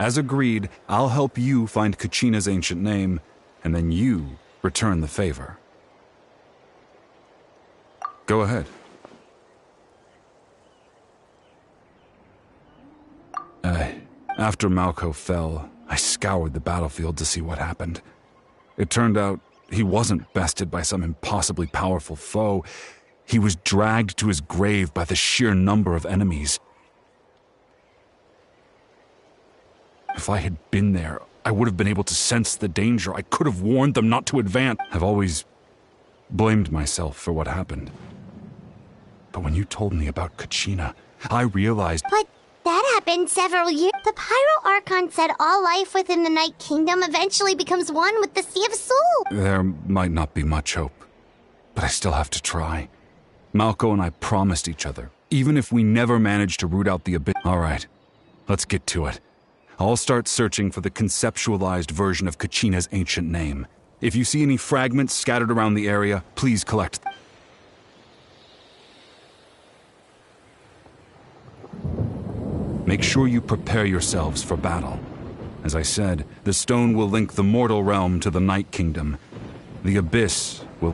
As agreed, I'll help you find Kachina's ancient name, and then you return the favor. Go ahead. After Malko fell, I scoured the battlefield to see what happened. It turned out he wasn't bested by some impossibly powerful foe. He was dragged to his grave by the sheer number of enemies. If I had been there, I would have been able to sense the danger. I could have warned them not to advance. I've always blamed myself for what happened. But when you told me about Kachina, I realized... But that happened several years. The Pyro Archon said all life within the Night Kingdom eventually becomes one with the Sea of Soul. There might not be much hope, but I still have to try. Malko and I promised each other, even if we never manage to root out the abyss. All right, let's get to it. I'll start searching for the conceptualized version of Kachina's ancient name. If you see any fragments scattered around the area, please collect them. Make sure you prepare yourselves for battle. As I said, the stone will link the mortal realm to the Night Kingdom. The abyss will...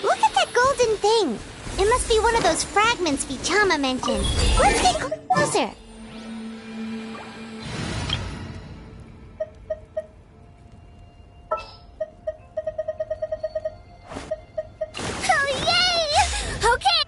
Look at that golden thing! It must be one of those fragments Vichama mentioned. Let's get closer! Oh, yay! Okay!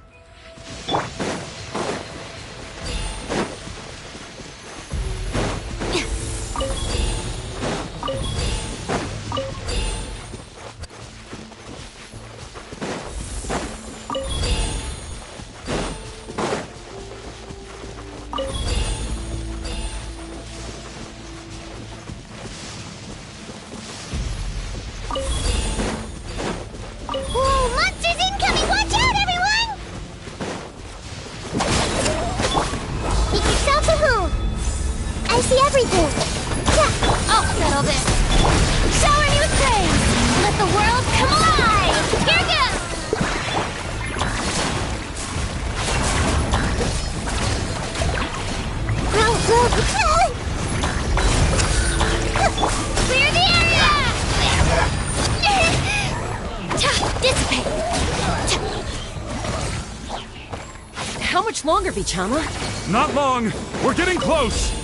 How much longer, Vichama? Not long! We're getting close!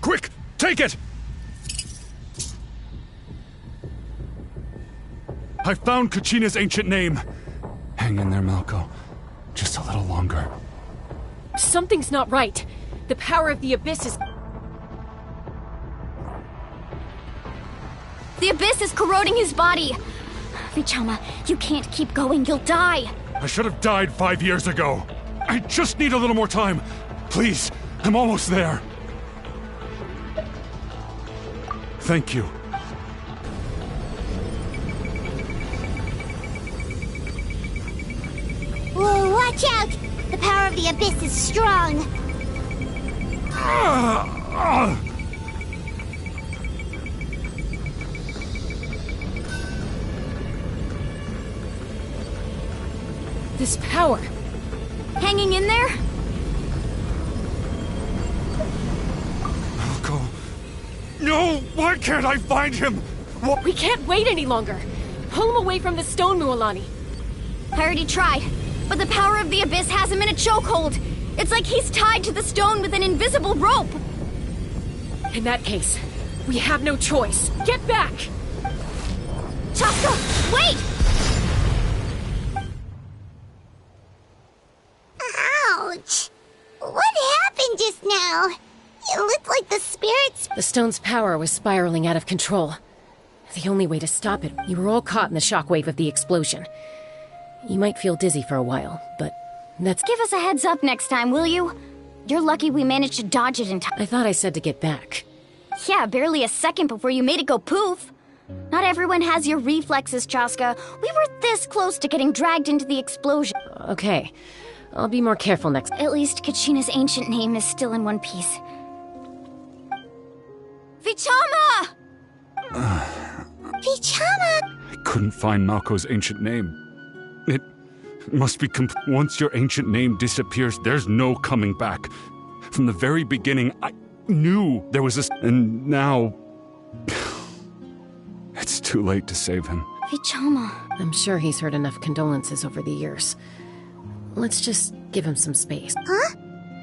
Quick! Take it! I found Kachina's ancient name. Hang in there, Malko. Just a little longer. Something's not right. The power of the Abyss is... The Abyss is corroding his body! Vichama, you can't keep going, you'll die! I should have died 5 years ago. I just need a little more time. Please, I'm almost there. Thank you. Whoa, watch out! The power of the Abyss is strong. This power... Hanging in there? Malko. No! Why can't I find him? What? We can't wait any longer! Pull him away from the stone, Mualani! I already tried, but the power of the Abyss has him in a chokehold. It's like he's tied to the stone with an invisible rope. In that case, we have no choice. Get back! Chaska, wait! Ouch! What happened just now? It looked like the spirits... The stone's power was spiraling out of control. The only way to stop it, you were all caught in the shockwave of the explosion. You might feel dizzy for a while, but that's... Give us a heads up next time, will you? You're lucky we managed to dodge it in time. I thought I said to get back. Yeah, barely a second before you made it go poof. Not everyone has your reflexes, Chaska. We were this close to getting dragged into the explosion. Okay, I'll be more careful next... At least Kachina's ancient name is still in one piece. Vichama! Vichama! I couldn't find Malko's ancient name. It must be once your ancient name disappears, there's no coming back. From the very beginning, I knew there was a... And now... It's too late to save him. Vichama. I'm sure he's heard enough condolences over the years. Let's just give him some space. Huh?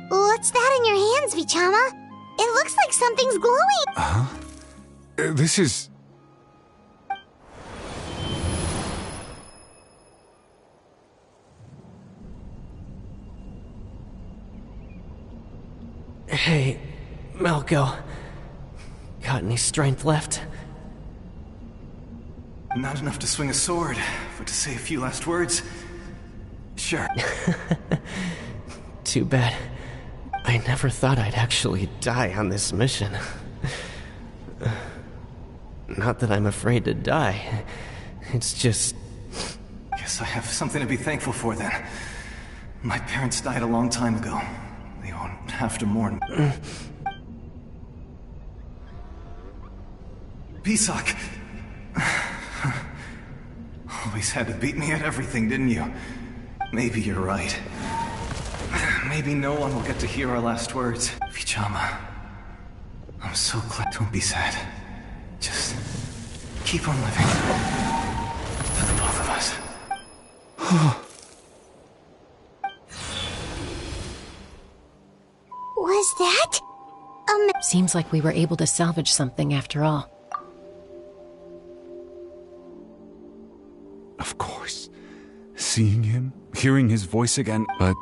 What's that in your hands, Vichama? It looks like something's glowing. Huh? This is... Hey, Malco. Got any strength left? Not enough to swing a sword, but to say a few last words? Sure. Too bad. I never thought I'd actually die on this mission. Not that I'm afraid to die. It's just... Guess I have something to be thankful for then. My parents died a long time ago. They won't have to mourn. Pisak! Always had to beat me at everything, didn't you? Maybe you're right. Maybe no one will get to hear our last words. Vichama, I'm so glad. Don't be sad. Just keep on living. For the both of us. Was that? Seems like we were able to salvage something after all. Of course. Seeing him, hearing his voice again, but...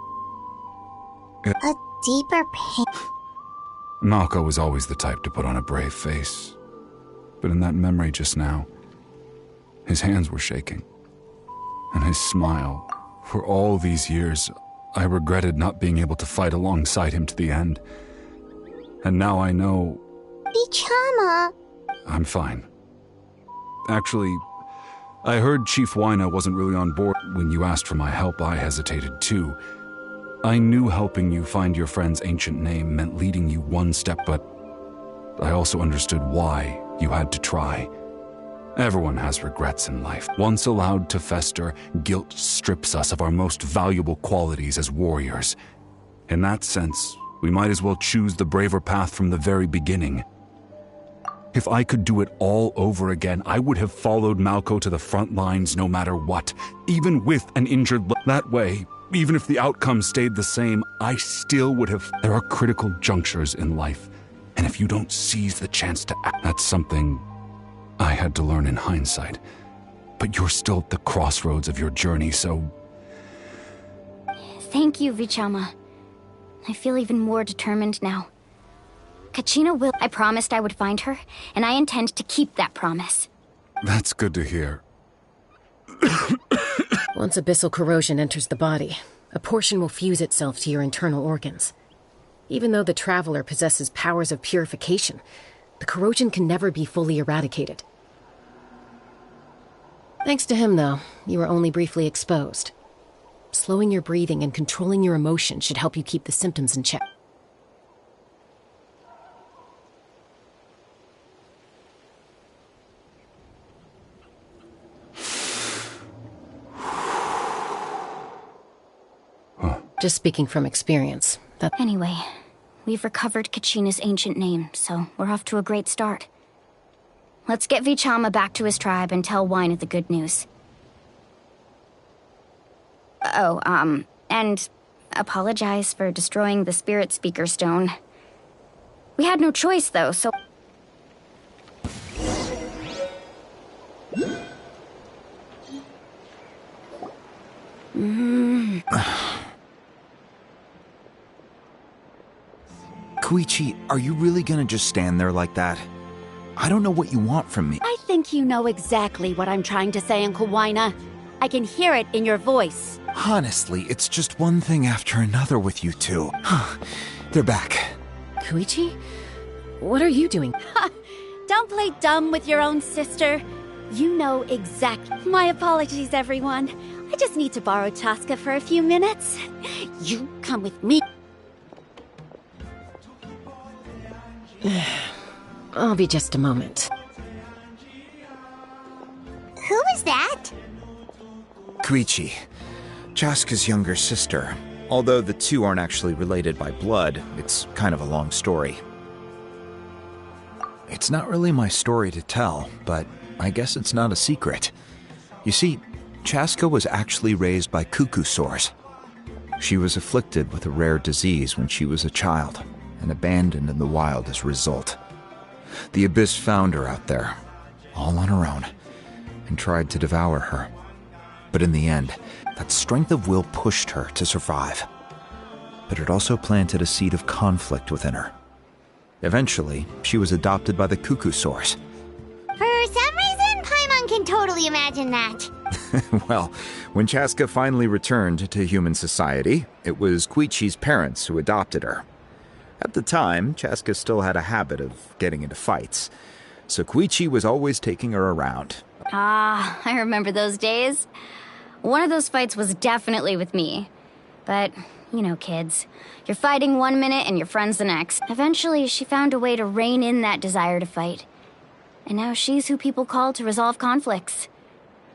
A deeper pain. Malco was always the type to put on a brave face. But in that memory just now, his hands were shaking. And his smile. For all these years, I regretted not being able to fight alongside him to the end. And now I know... Vichama! I'm fine. Actually, I heard Chief Wyna wasn't really on board. When you asked for my help, I hesitated too. I knew helping you find your friend's ancient name meant leading you one step, but I also understood why you had to try. Everyone has regrets in life. Once allowed to fester, guilt strips us of our most valuable qualities as warriors. In that sense, we might as well choose the braver path from the very beginning. If I could do it all over again, I would have followed Malco to the front lines no matter what, even with an injured leg. That way, even if the outcome stayed the same, I still would have... There are critical junctures in life, and if you don't seize the chance to act, that's something I had to learn in hindsight. But you're still at the crossroads of your journey, so... Thank you, Vichama. I feel even more determined now. Kachina will... I promised I would find her, and I intend to keep that promise. That's good to hear. Once abyssal corrosion enters the body, a portion will fuse itself to your internal organs. Even though the Traveler possesses powers of purification, the corrosion can never be fully eradicated. Thanks to him, though, you were only briefly exposed. Slowing your breathing and controlling your emotions should help you keep the symptoms in check. Just speaking from experience, that... Anyway, we've recovered Kachina's ancient name, so we're off to a great start. Let's get Vichama back to his tribe and tell Wyna the good news. Oh, and apologize for destroying the Spirit Speaker Stone. We had no choice, though, so... Koichi, are you really gonna just stand there like that? I don't know what you want from me. I think you know exactly what I'm trying to say, Uncle Wina. I can hear it in your voice. Honestly, it's just one thing after another with you two. They're back. Koichi? What are you doing? Don't play dumb with your own sister. You know exactly. My apologies, everyone. I just need to borrow Chaska for a few minutes. You come with me. I'll be just a moment. Who is that? Koichi, Chaska's younger sister. Although the two aren't actually related by blood, it's kind of a long story. It's not really my story to tell, but I guess it's not a secret. You see, Chaska was actually raised by cuckoo sores. She was afflicted with a rare disease when she was a child, and abandoned in the wild as a result. The Abyss found her out there, all on her own, and tried to devour her. But in the end, that strength of will pushed her to survive. But it also planted a seed of conflict within her. Eventually, she was adopted by the cuckoo source. For some reason, Paimon can totally imagine that. Well, when Chaska finally returned to human society, it was Koichi's parents who adopted her. At the time, Chaska still had a habit of getting into fights, so Koichi was always taking her around. Ah, I remember those days. One of those fights was definitely with me. But, you know, kids. You're fighting one minute and your friend's the next. Eventually, she found a way to rein in that desire to fight. And now she's who people call to resolve conflicts.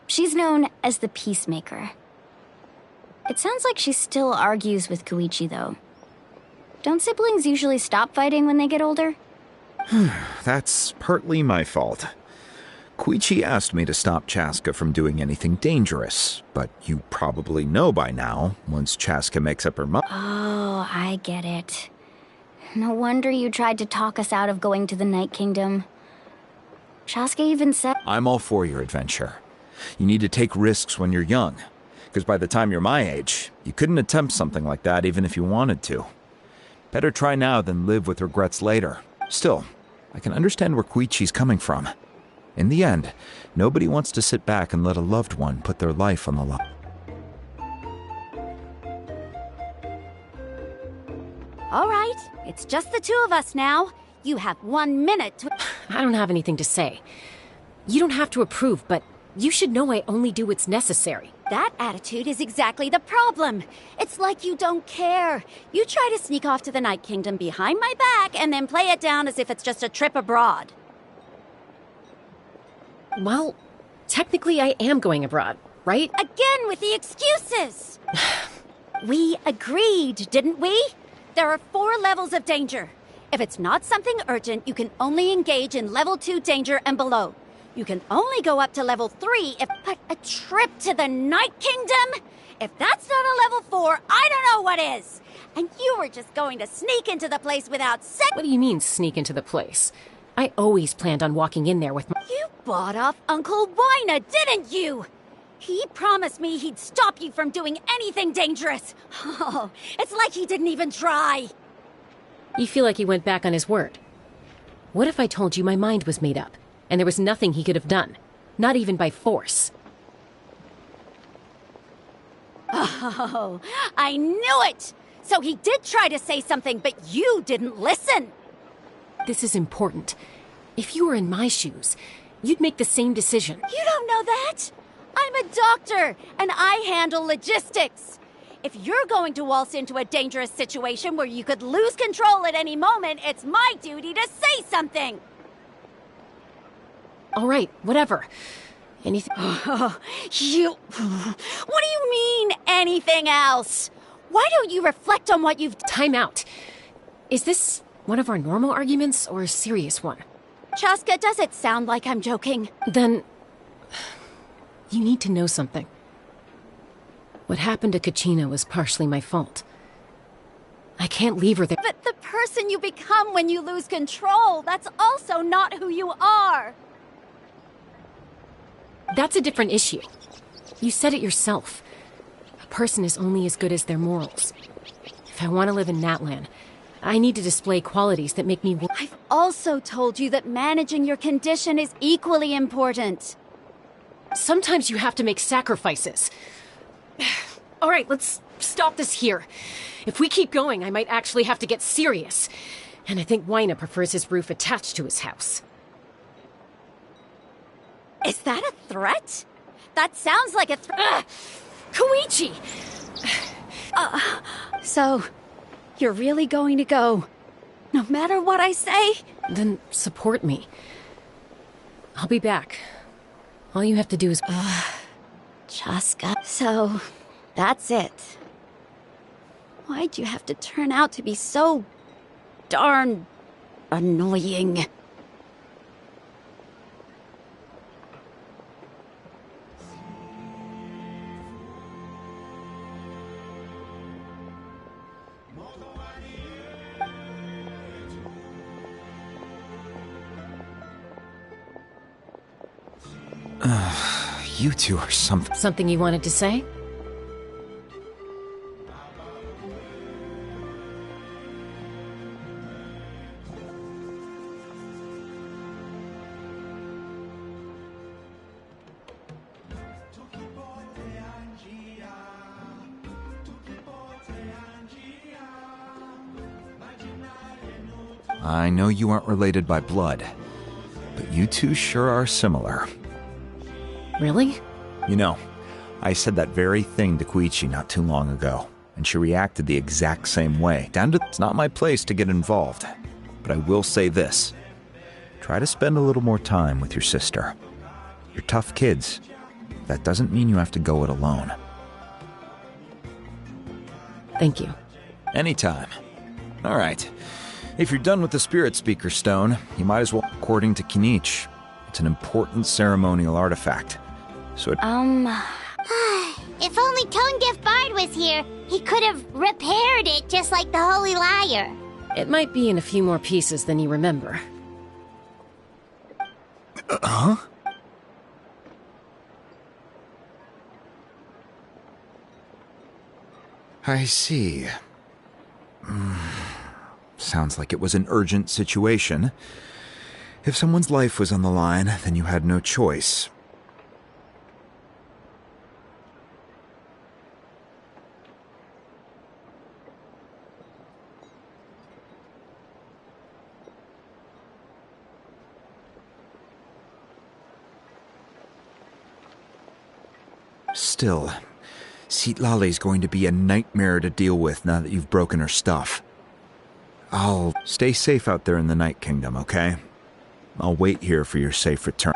She's known as the Peacemaker. It sounds like she still argues with Koichi, though. Don't siblings usually stop fighting when they get older? That's partly my fault. Koichi asked me to stop Chaska from doing anything dangerous, but you probably know by now, once Chaska makes up her mind. Oh, I get it. No wonder you tried to talk us out of going to the Night Kingdom. Chaska even said... I'm all for your adventure. You need to take risks when you're young, because by the time you're my age, you couldn't attempt something like that even if you wanted to. Better try now than live with regrets later. Still, I can understand where Koichi's coming from. In the end, nobody wants to sit back and let a loved one put their life on the line. All right, it's just the two of us now. You have 1 minute to... I don't have anything to say. You don't have to approve, but you should know I only do what's necessary. That attitude is exactly the problem. It's like you don't care. You try to sneak off to the Night Kingdom behind my back and then play it down as if it's just a trip abroad. Well, technically I am going abroad, right? Again with the excuses! We agreed, didn't we? There are 4 levels of danger. If it's not something urgent, you can only engage in level 2 danger and below. You can only go up to level 3 if... But a trip to the Night Kingdom? If that's not a level 4, I don't know what is! And you were just going to sneak into the place without What do you mean, sneak into the place? I always planned on walking in there with my... You bought off Uncle Wina, didn't you? He promised me he'd stop you from doing anything dangerous. Oh, it's like he didn't even try. You feel like he went back on his word. What if I told you my mind was made up, and there was nothing he could have done? Not even by force. Oh, I knew it! So he did try to say something, but you didn't listen. This is important. If you were in my shoes, you'd make the same decision. You don't know that! I'm a doctor, and I handle logistics. If you're going to waltz into a dangerous situation where you could lose control at any moment, it's my duty to say something! All right, whatever. Anything... What do you mean, anything else? Why don't you reflect on what you've... Time out. Is this one of our normal arguments or a serious one? Chaska, does it sound like I'm joking? Then... you need to know something. What happened to Kachina was partially my fault. I can't leave her there. But the person you become when you lose control, that's also not who you are. That's a different issue. You said it yourself. A person is only as good as their morals. If I want to live in Natlan, I need to display qualities that make me... I've also told you that managing your condition is equally important. Sometimes you have to make sacrifices. All right, let's stop this here. If we keep going, I might actually have to get serious. And I think Wyna prefers his roof attached to his house. Is that a threat? That sounds like a threat. Koichi! So, you're really going to go, no matter what I say? Then support me. I'll be back. All you have to do is... Chaska. So, that's it. Why'd you have to turn out to be so darn annoying? You two are something. Something you wanted to say? I know you aren't related by blood, but you two sure are similar. Really? You know, I said that very thing to Koichi not too long ago, and she reacted the exact same way. It's not my place to get involved, but I will say this. Try to spend a little more time with your sister. You're tough kids. That doesn't mean you have to go it alone. Thank you. Anytime. All right. If you're done with the Spirit Speaker Stone, you might as well, according to Kinich. It's an important ceremonial artifact. So If only Tone-Deaf Bard was here, he could have repaired it just like the Holy Liar. It might be in a few more pieces than you remember. Huh? I see. Sounds like it was an urgent situation. If someone's life was on the line, then you had no choice. Still, Citlali's going to be a nightmare to deal with now that you've broken her stuff. I'll stay safe out there in the Night Kingdom, okay? I'll wait here for your safe return.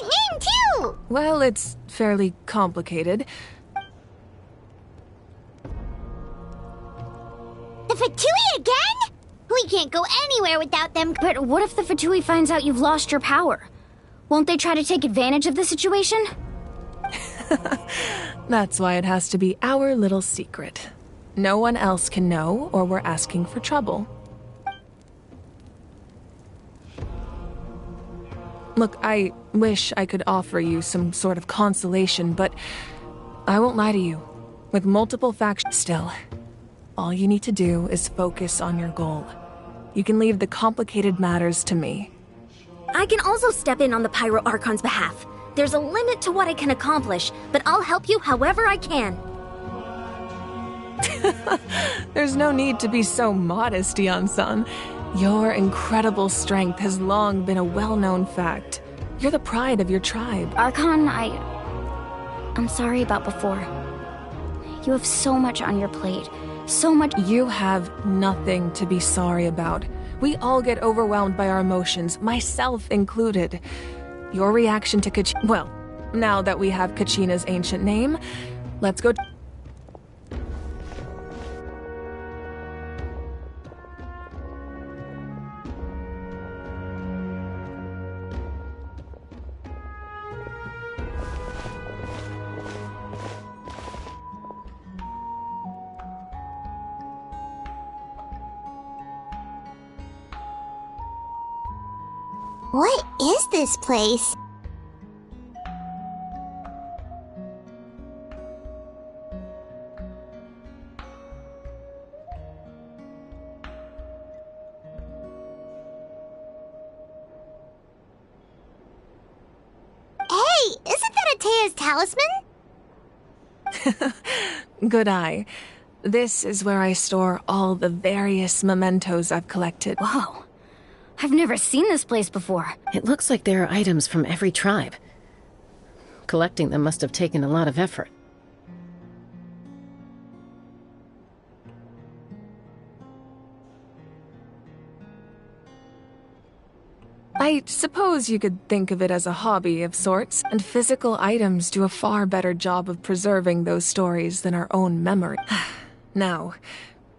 ancient name, too! Well, it's fairly complicated. The Fatui again? We can't go anywhere without them. But what if the Fatui finds out you've lost your power? Won't they try to take advantage of the situation? That's why it has to be our little secret. No one else can know, or we're asking for trouble. Look, I wish I could offer you some sort of consolation, but I won't lie to you. With multiple factions still, all you need to do is focus on your goal. You can leave the complicated matters to me. I can also step in on the Pyro Archon's behalf. There's a limit to what I can accomplish, but I'll help you however I can. There's no need to be so modest, Yan-san. Your incredible strength has long been a well-known fact. You're the pride of your tribe. Archon, I'm sorry about before. You have so much on your plate. So much. You have nothing to be sorry about. We all get overwhelmed by our emotions, myself included. Your reaction to Kachina... Well, now that we have Kachina's ancient name, let's go... What is this place? Hey, isn't that Atea's talisman? Good eye. This is where I store all the various mementos I've collected. Whoa. I've never seen this place before. It looks like there are items from every tribe. Collecting them must have taken a lot of effort. I suppose you could think of it as a hobby of sorts, and physical items do a far better job of preserving those stories than our own memory. Now,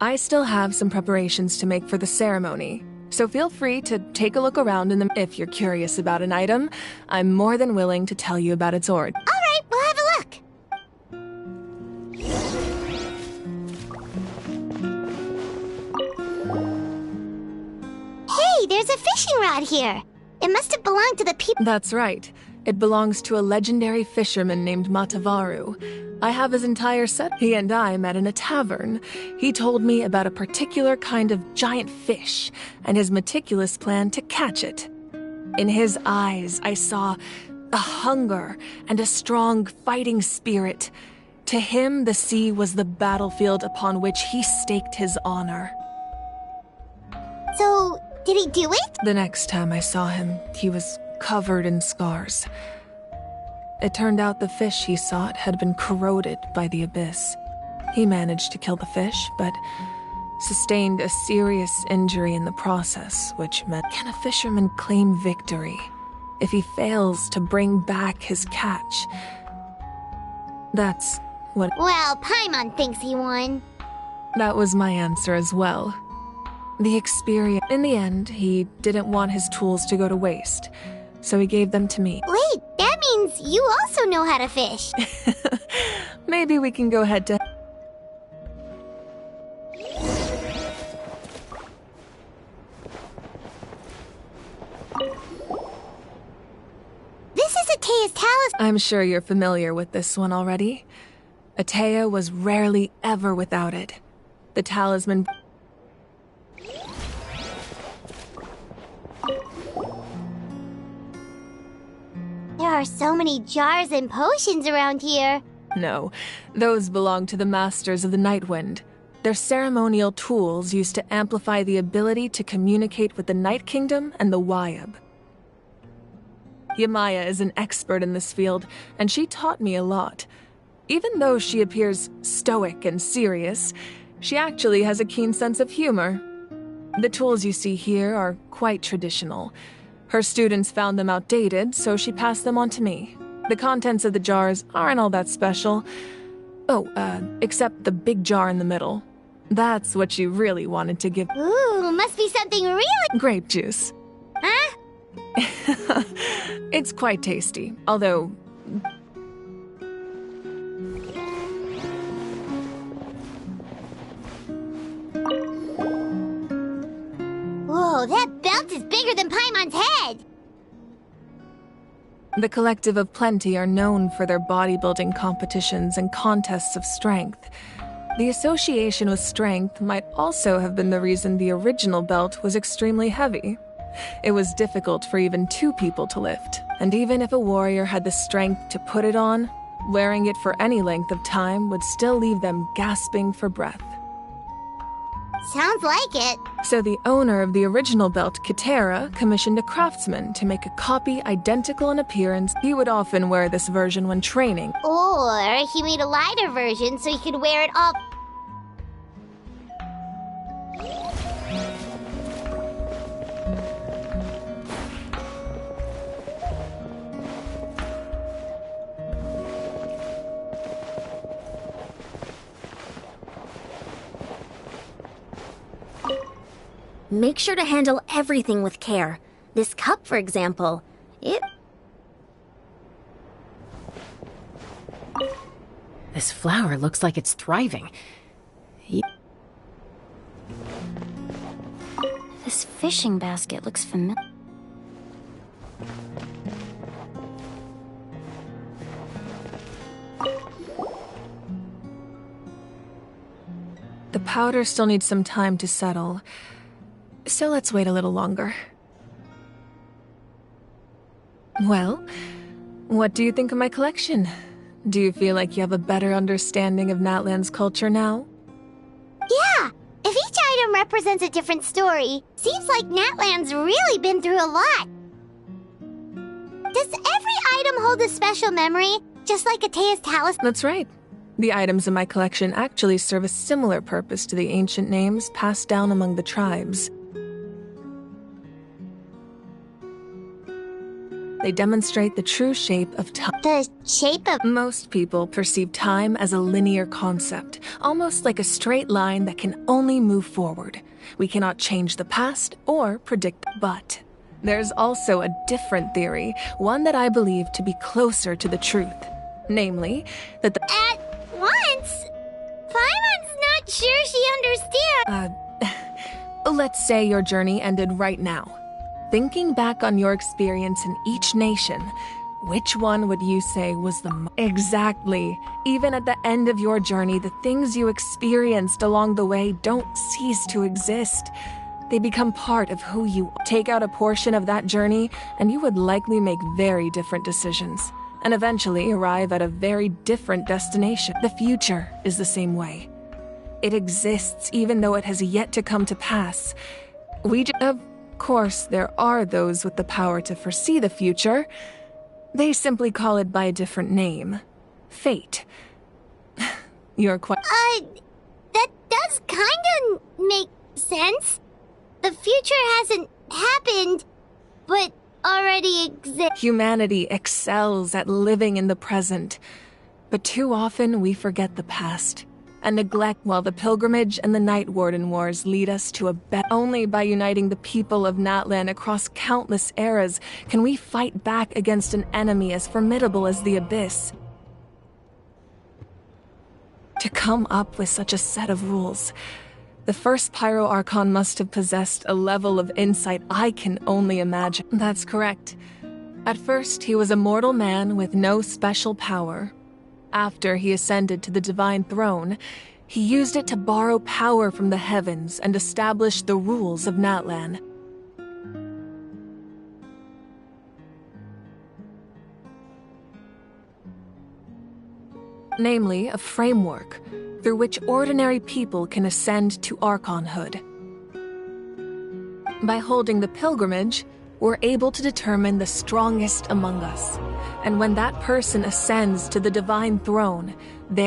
I still have some preparations to make for the ceremony, so feel free to take a look around in them. If you're curious about an item, I'm more than willing to tell you about its origin. All right, we'll have a look. Hey, there's a fishing rod here. It must have belonged to the people. That's right. It belongs to a legendary fisherman named Matavaru. I have his entire set. He and I met in a tavern. He told me about a particular kind of giant fish and his meticulous plan to catch it. In his eyes, I saw a hunger and a strong fighting spirit. To him, the sea was the battlefield upon which he staked his honor. So, did he do it? The next time I saw him, he was covered in scars. It turned out the fish he sought had been corroded by the abyss. He managed to kill the fish, but sustained a serious injury in the process, which meant, can a fisherman claim victory if he fails to bring back his catch? That's what... Well, Paimon thinks he won. That was my answer as well. The experience... In the end, he didn't want his tools to go to waste, so he gave them to me. Wait, that means you also know how to fish. Maybe we can go head to... This is Atea's talisman. I'm sure you're familiar with this one already. Atea was rarely ever without it. The talisman... There are so many jars and potions around here. No, those belong to the Masters of the Nightwind. They're ceremonial tools used to amplify the ability to communicate with the Night Kingdom and the Wyab. Yamaya is an expert in this field, and she taught me a lot. Even though she appears stoic and serious, she actually has a keen sense of humor. The tools you see here are quite traditional. Her students found them outdated, so she passed them on to me. The contents of the jars aren't all that special. Oh, except the big jar in the middle. That's what she really wanted to give. Ooh, must be something really... Grape juice. Huh? It's quite tasty, although... Whoa, that belt is bigger than Paimon's head! The Collective of Plenty are known for their bodybuilding competitions and contests of strength. The association with strength might also have been the reason the original belt was extremely heavy. It was difficult for even 2 people to lift, and even if a warrior had the strength to put it on, wearing it for any length of time would still leave them gasping for breath. Sounds like it. So the owner of the original belt, Kitera, commissioned a craftsman to make a copy identical in appearance. He would often wear this version when training. Or he made a lighter version so he could wear it all... Make sure to handle everything with care. This cup, for example, This flower looks like it's thriving. This fishing basket looks familiar. The powder still needs some time to settle, so let's wait a little longer. Well, what do you think of my collection? Do you feel like you have a better understanding of Natlan's culture now? Yeah! If each item represents a different story, seems like Natlan's really been through a lot. Does every item hold a special memory, just like Atea's talisman? That's right. The items in my collection actually serve a similar purpose to the ancient names passed down among the tribes. They demonstrate the true shape of time. The shape of... Most people perceive time as a linear concept, almost like a straight line that can only move forward. We cannot change the past or predict. But there's also a different theory, one that I believe to be closer to the truth. Namely, that the... At once? Paimon's not sure she understands. Let's say your journey ended right now. Thinking back on your experience in each nation, which one would you say was the Exactly. Even at the end of your journey, the things you experienced along the way don't cease to exist. They become part of who you are. Take out a portion of that journey, and you would likely make very different decisions, and eventually arrive at a very different destination. The future is the same way. It exists even though it has yet to come to pass. Of course, there are those with the power to foresee the future. They simply call it by a different name. Fate. You're quite... That does kinda make sense. The future hasn't happened, but already exists. Humanity excels at living in the present, but too often we forget the past and neglect while the pilgrimage and the Night Warden Wars lead us to a better. Only by uniting the people of Natlan across countless eras can we fight back against an enemy as formidable as the Abyss. To come up with such a set of rules, the first Pyro Archon must have possessed a level of insight I can only imagine. That's correct. At first, he was a mortal man with no special power. After he ascended to the Divine Throne, he used it to borrow power from the heavens and establish the rules of Natlan. Namely, a framework through which ordinary people can ascend to Archonhood. By holding the pilgrimage, we're able to determine the strongest among us. And when that person ascends to the Divine Throne,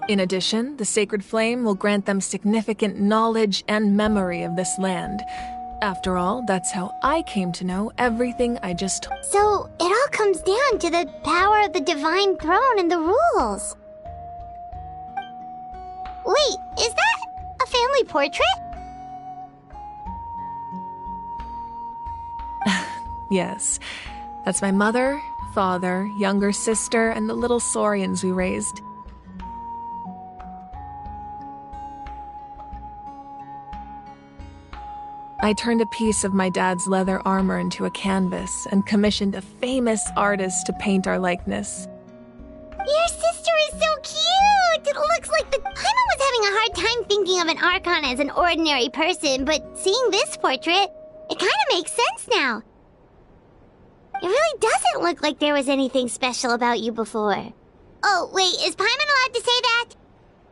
in addition, the Sacred Flame will grant them significant knowledge and memory of this land. After all, that's how I came to know everything I just told. So, it all comes down to the power of the Divine Throne and the rules. Wait, is that a family portrait? Yes, that's my mother, father, younger sister, and the little saurians we raised. I turned a piece of my dad's leather armor into a canvas and commissioned a famous artist to paint our likeness. Your sister is so cute! It looks like the... Paimon was having a hard time thinking of an Archon as an ordinary person, but seeing this portrait, it kind of makes sense now. It really doesn't look like there was anything special about you before. Oh, wait, is Paimon allowed to say that?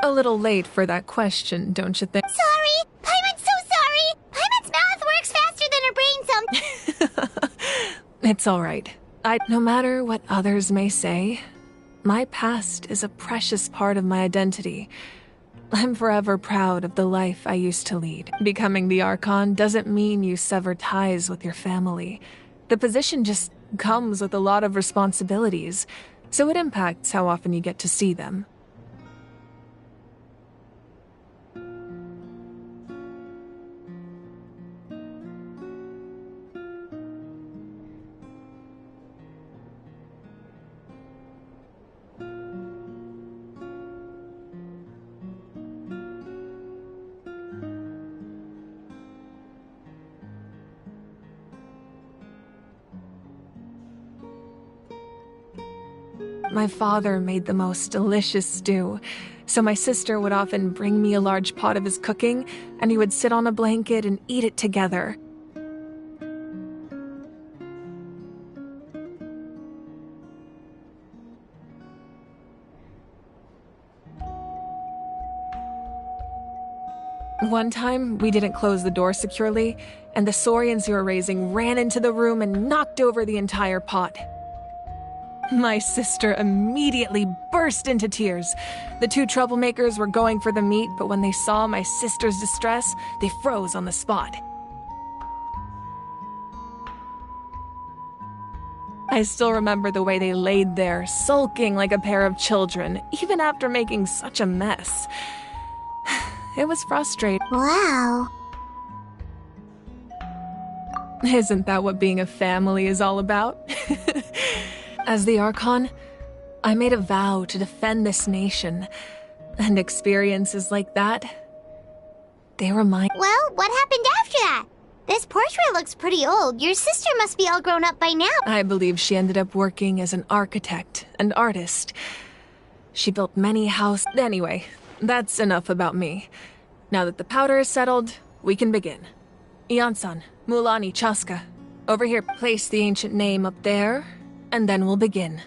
A little late for that question, don't you think? Sorry! Paimon's so sorry! Paimon's mouth works faster than her brain sometimes. It's all right. No matter what others may say, my past is a precious part of my identity. I'm forever proud of the life I used to lead. Becoming the Archon doesn't mean you sever ties with your family. The position just comes with a lot of responsibilities, so it impacts how often you get to see them. My father made the most delicious stew, so my sister would often bring me a large pot of his cooking, and he would sit on a blanket and eat it together. One time, we didn't close the door securely, and the saurians we were raising ran into the room and knocked over the entire pot. My sister immediately burst into tears. The two troublemakers were going for the meat, but when they saw my sister's distress, they froze on the spot. I still remember the way they laid there, sulking like a pair of children, even after making such a mess. It was frustrating. Wow. Isn't that what being a family is all about? As the Archon, I made a vow to defend this nation, and experiences like that, they remind— Well, what happened after that? This portrait looks pretty old. Your sister must be all grown up by now. I believe she ended up working as an architect and artist. She built many houses. Anyway, that's enough about me. Now that the powder is settled, we can begin. Ian-san, Mulani, Chaska. Over here, place the ancient name up there, and then we'll begin.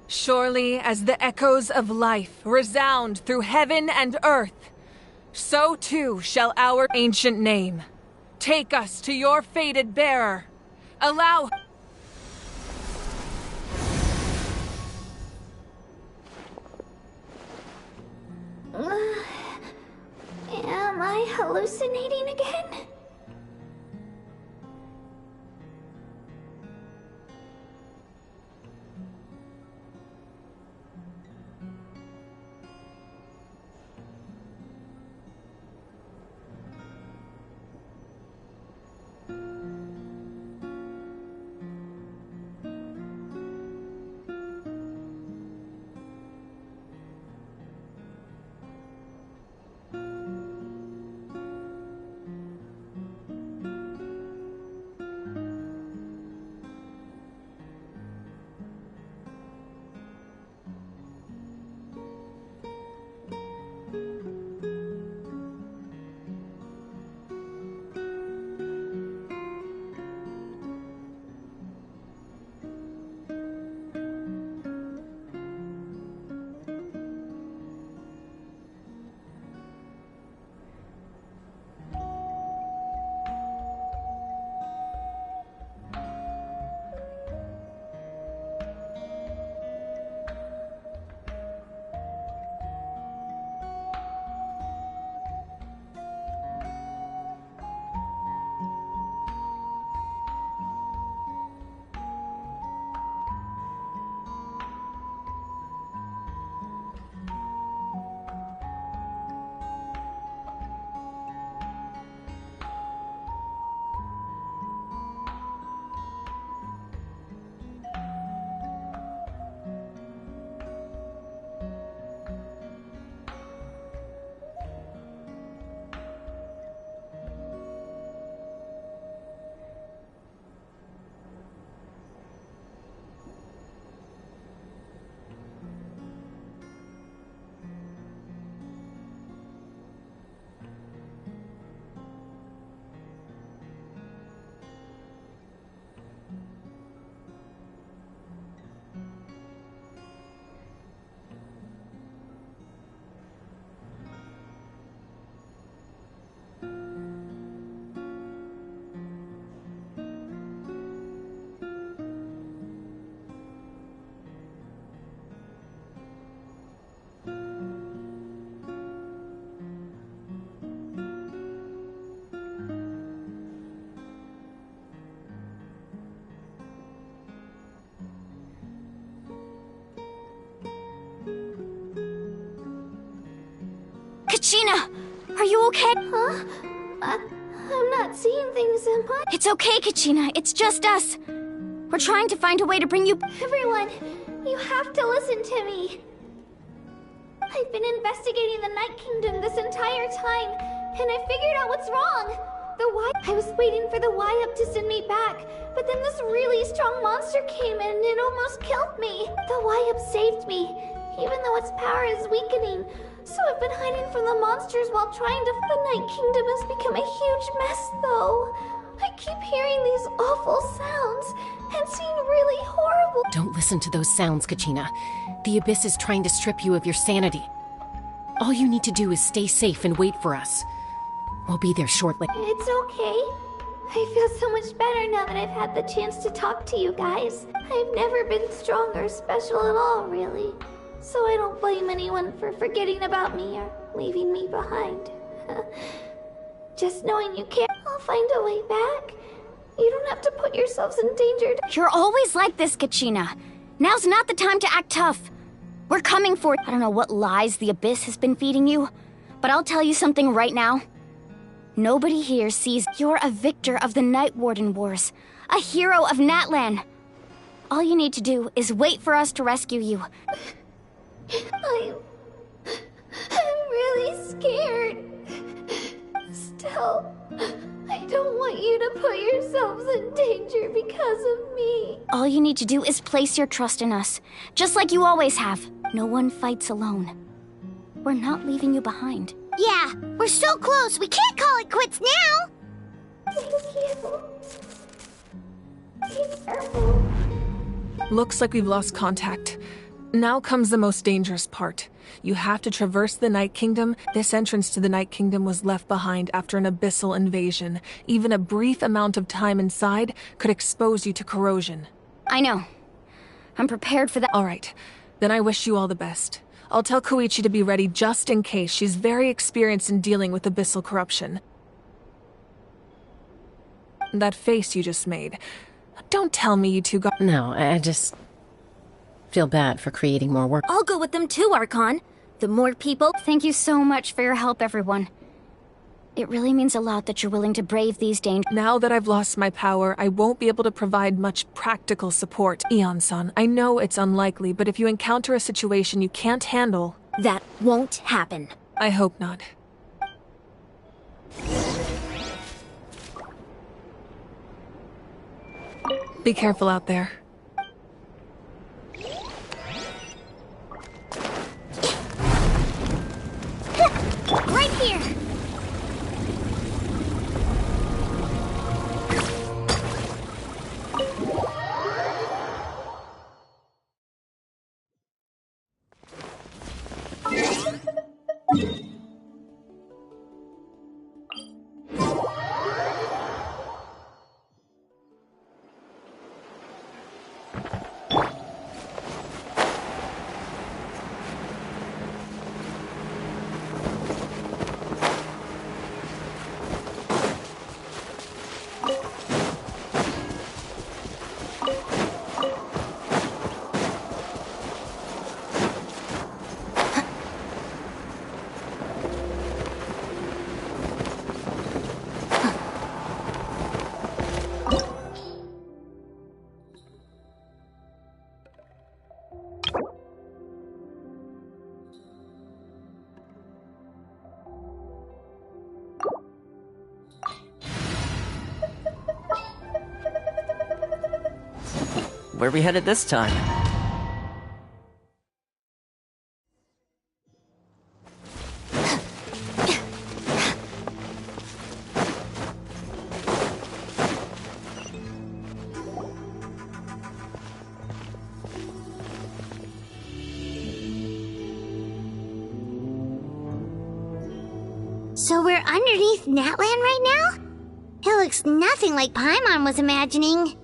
Surely as the echoes of life resound through heaven and earth, so too shall our ancient name. Take us to your fated bearer. Allow... Am I hallucinating again? Kachina! Are you okay? Huh? I'm not seeing things, Senpai. It's okay, Kachina. It's just us. We're trying to find a way to bring you... Everyone, you have to listen to me. I've been investigating the Night Kingdom this entire time, and I figured out what's wrong. I was waiting for the Y-Up to send me back, but then this really strong monster came in and it almost killed me. The Y-Up saved me, even though its power is weakening. So I've been hiding from the monsters while trying to... The Night Kingdom has become a huge mess, though. I keep hearing these awful sounds and seeing really horrible... Don't listen to those sounds, Kachina. The Abyss is trying to strip you of your sanity. All you need to do is stay safe and wait for us. We'll be there shortly. It's okay. I feel so much better now that I've had the chance to talk to you guys. I've never been strong or special at all, really. So I don't blame anyone for forgetting about me or leaving me behind. Just knowing you care, I'll find a way back. You don't have to put yourselves in danger. You're always like this, Kachina. Now's not the time to act tough. We're coming for... I don't know what lies the Abyss has been feeding you, but I'll tell you something right now. Nobody here sees you're a victor of the Night Warden Wars, a hero of Natlan. All you need to do is wait for us to rescue you. I'm really scared. Still, I don't want you to put yourselves in danger because of me. All you need to do is place your trust in us, just like you always have. No one fights alone. We're not leaving you behind. Yeah, we're so close, we can't call it quits now! Thank you. Be careful. Looks like we've lost contact. Now comes the most dangerous part. You have to traverse the Night Kingdom. This entrance to the Night Kingdom was left behind after an abyssal invasion. Even a brief amount of time inside could expose you to corrosion. I know. I'm prepared for that. All right. Then I wish you all the best. I'll tell Koichi to be ready just in case. She's very experienced in dealing with abyssal corruption. That face you just made. Don't tell me you two got... No, I just feel bad for creating more work. I'll go with them too, Archon. The more people... Thank you so much for your help, everyone. It really means a lot that you're willing to brave these dangers. Now that I've lost my power, I won't be able to provide much practical support. Eon-san, I know it's unlikely, but if you encounter a situation you can't handle... That won't happen. I hope not. Be careful out there. Right here! Where are we headed this time? So we're underneath Natlan right now? It looks nothing like Paimon was imagining.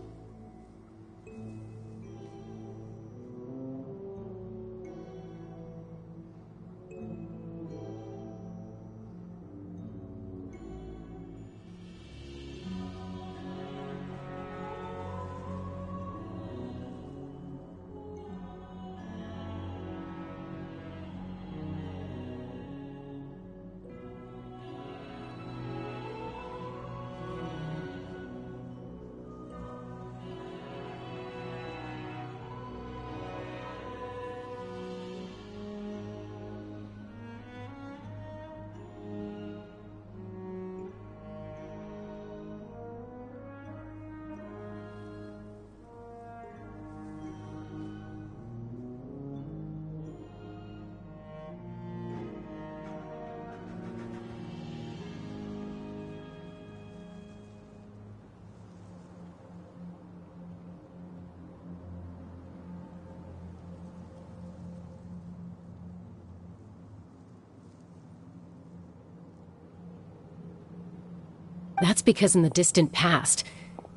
That's because in the distant past,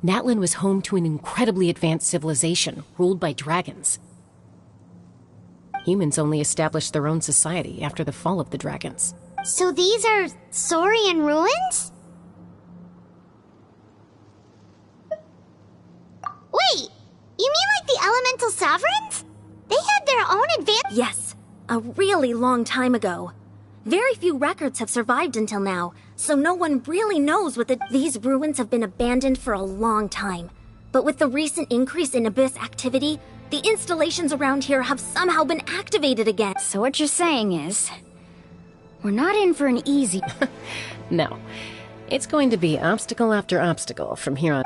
Natlan was home to an incredibly advanced civilization ruled by dragons. Humans only established their own society after the fall of the dragons. So these are Saurian ruins? Wait, you mean like the elemental sovereigns? They had their own advanced— Yes, a really long time ago. Very few records have survived until now, so no one really knows what these ruins have been abandoned for a long time. But with the recent increase in Abyss activity, the installations around here have somehow been activated again. So what you're saying is, we're not in for an easy... No. It's going to be obstacle after obstacle from here on.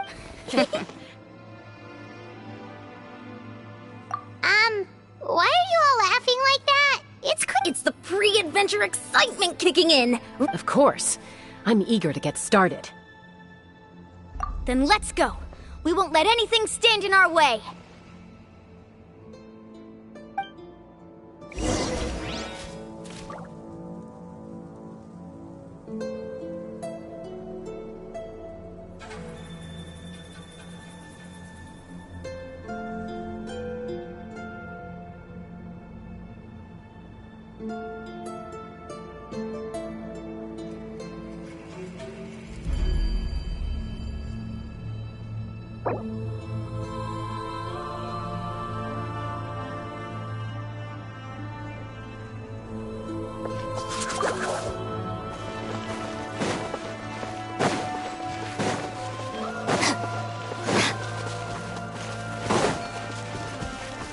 Why are you all laughing like that? It's the pre-adventure excitement kicking in! Of course. I'm eager to get started. Then let's go. We won't let anything stand in our way.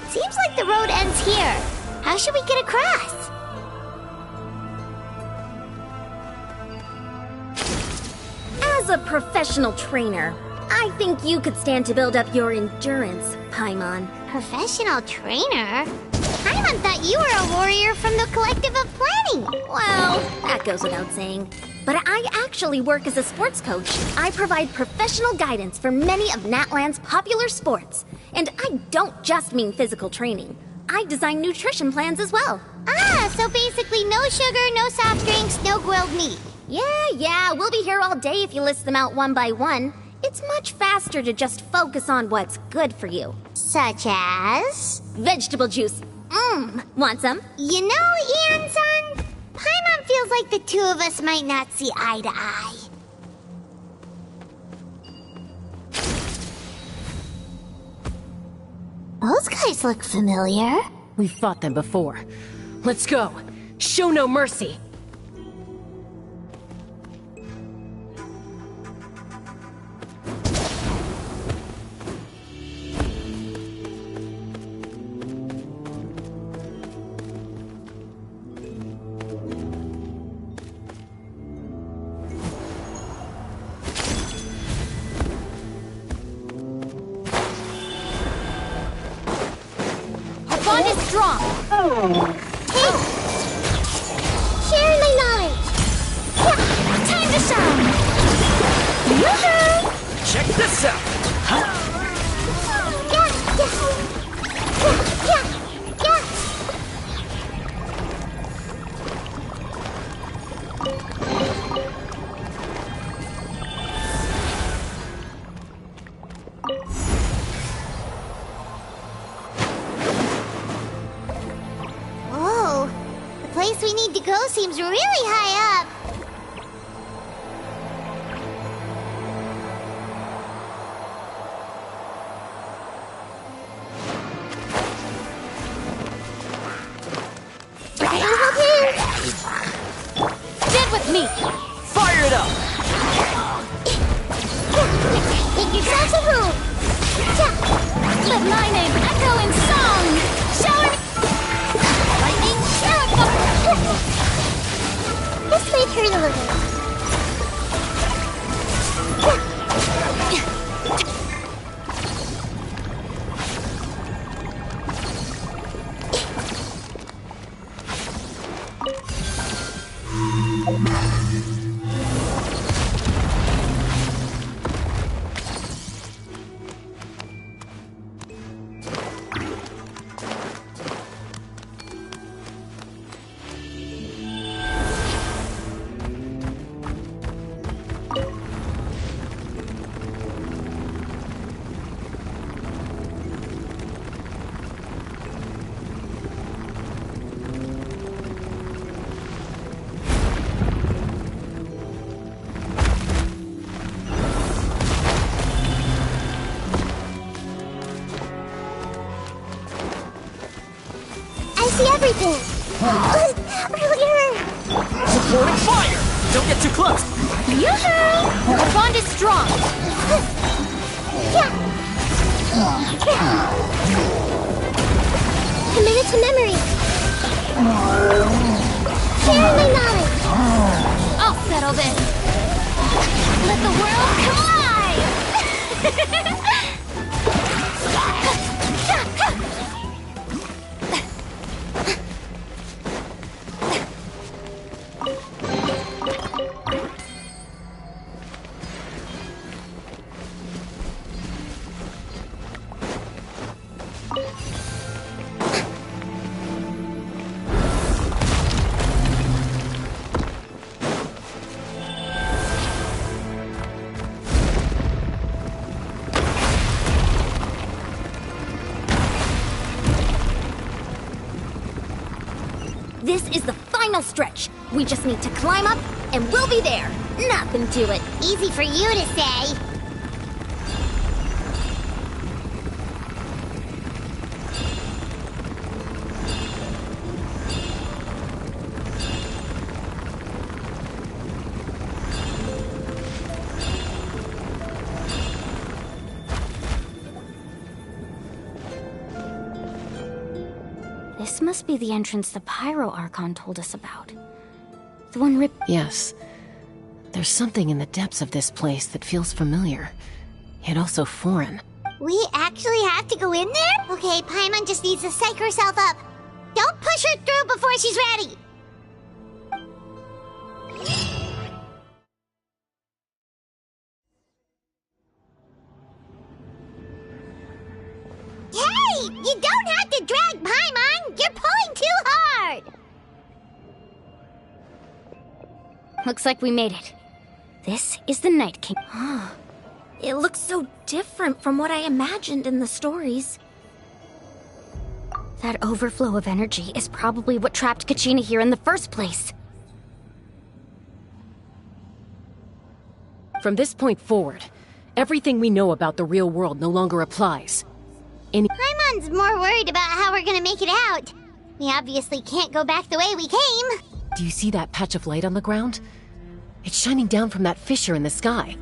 Seems like the road ends here. How should we get across? As a professional trainer, I think you could stand to build up your endurance, Paimon. Professional trainer? Paimon thought you were a warrior from the Collective of Planning. Well, that goes without saying. But I actually work as a sports coach. I provide professional guidance for many of Natlan's popular sports. And I don't just mean physical training. I design nutrition plans as well. Ah, so basically no sugar, no soft drinks, no grilled meat. Yeah, we'll be here all day if you list them out one by one. It's much faster to just focus on what's good for you. Such as? Vegetable juice. Want some? You know, Ian-san, Paimon feels like the two of us might not see eye to eye. Those guys look familiar. We've fought them before. Let's go. Show no mercy. Bond is strong. Hey! Share my knowledge! Yeah, time to shine! Yoo-hoo! Check this out! Whoa, the place we need to go seems really high up. Get with me! Fire it up! Make yourselves a room. Let my name echo in song! Shower lightning terrible! This might hurt a little. everything. Supporting fire! Don't get too close! Yoo-hoo! Our bond is strong. Committed to memory. Sharing my knowledge. I'll settle this. Let the world collide! This is the final stretch. We just need to climb up, and we'll be there. Nothing to it. Easy for you to say. This must be the entrance the Pyro Archon told us about. The one rip- Yes. There's something in the depths of this place that feels familiar, yet also foreign. We actually have to go in there? Okay, Paimon just needs to psych herself up. Don't push her through before she's ready. Hey! You don't have to drag Paimon! You're pulling too hard! Looks like we made it. This is the Night King. It looks so different from what I imagined in the stories. That overflow of energy is probably what trapped Kachina here in the first place. From this point forward, everything we know about the real world no longer applies. Paimon's more worried about how we're gonna make it out. We obviously can't go back the way we came. Do you see that patch of light on the ground? It's shining down from that fissure in the sky.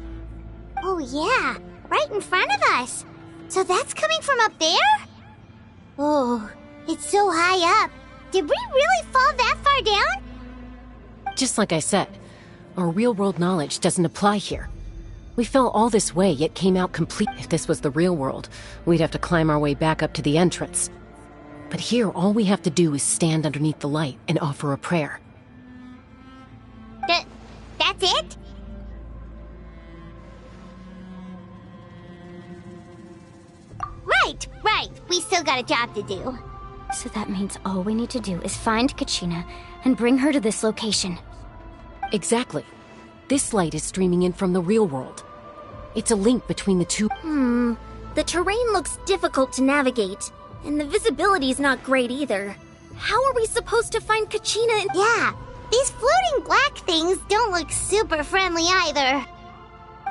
Oh yeah, right in front of us. So that's coming from up there? Oh, it's so high up. Did we really fall that far down? Just like I said, our real-world knowledge doesn't apply here. We fell all this way, yet came out complete. If this was the real world, we'd have to climb our way back up to the entrance. But here, all we have to do is stand underneath the light and offer a prayer. That's it? Right. We still got a job to do. So that means all we need to do is find Kachina and bring her to this location. Exactly. This light is streaming in from the real world. It's a link between the two. The terrain looks difficult to navigate, and the visibility's not great either. How are we supposed to find Kachina and— Yeah, these floating black things don't look super friendly either.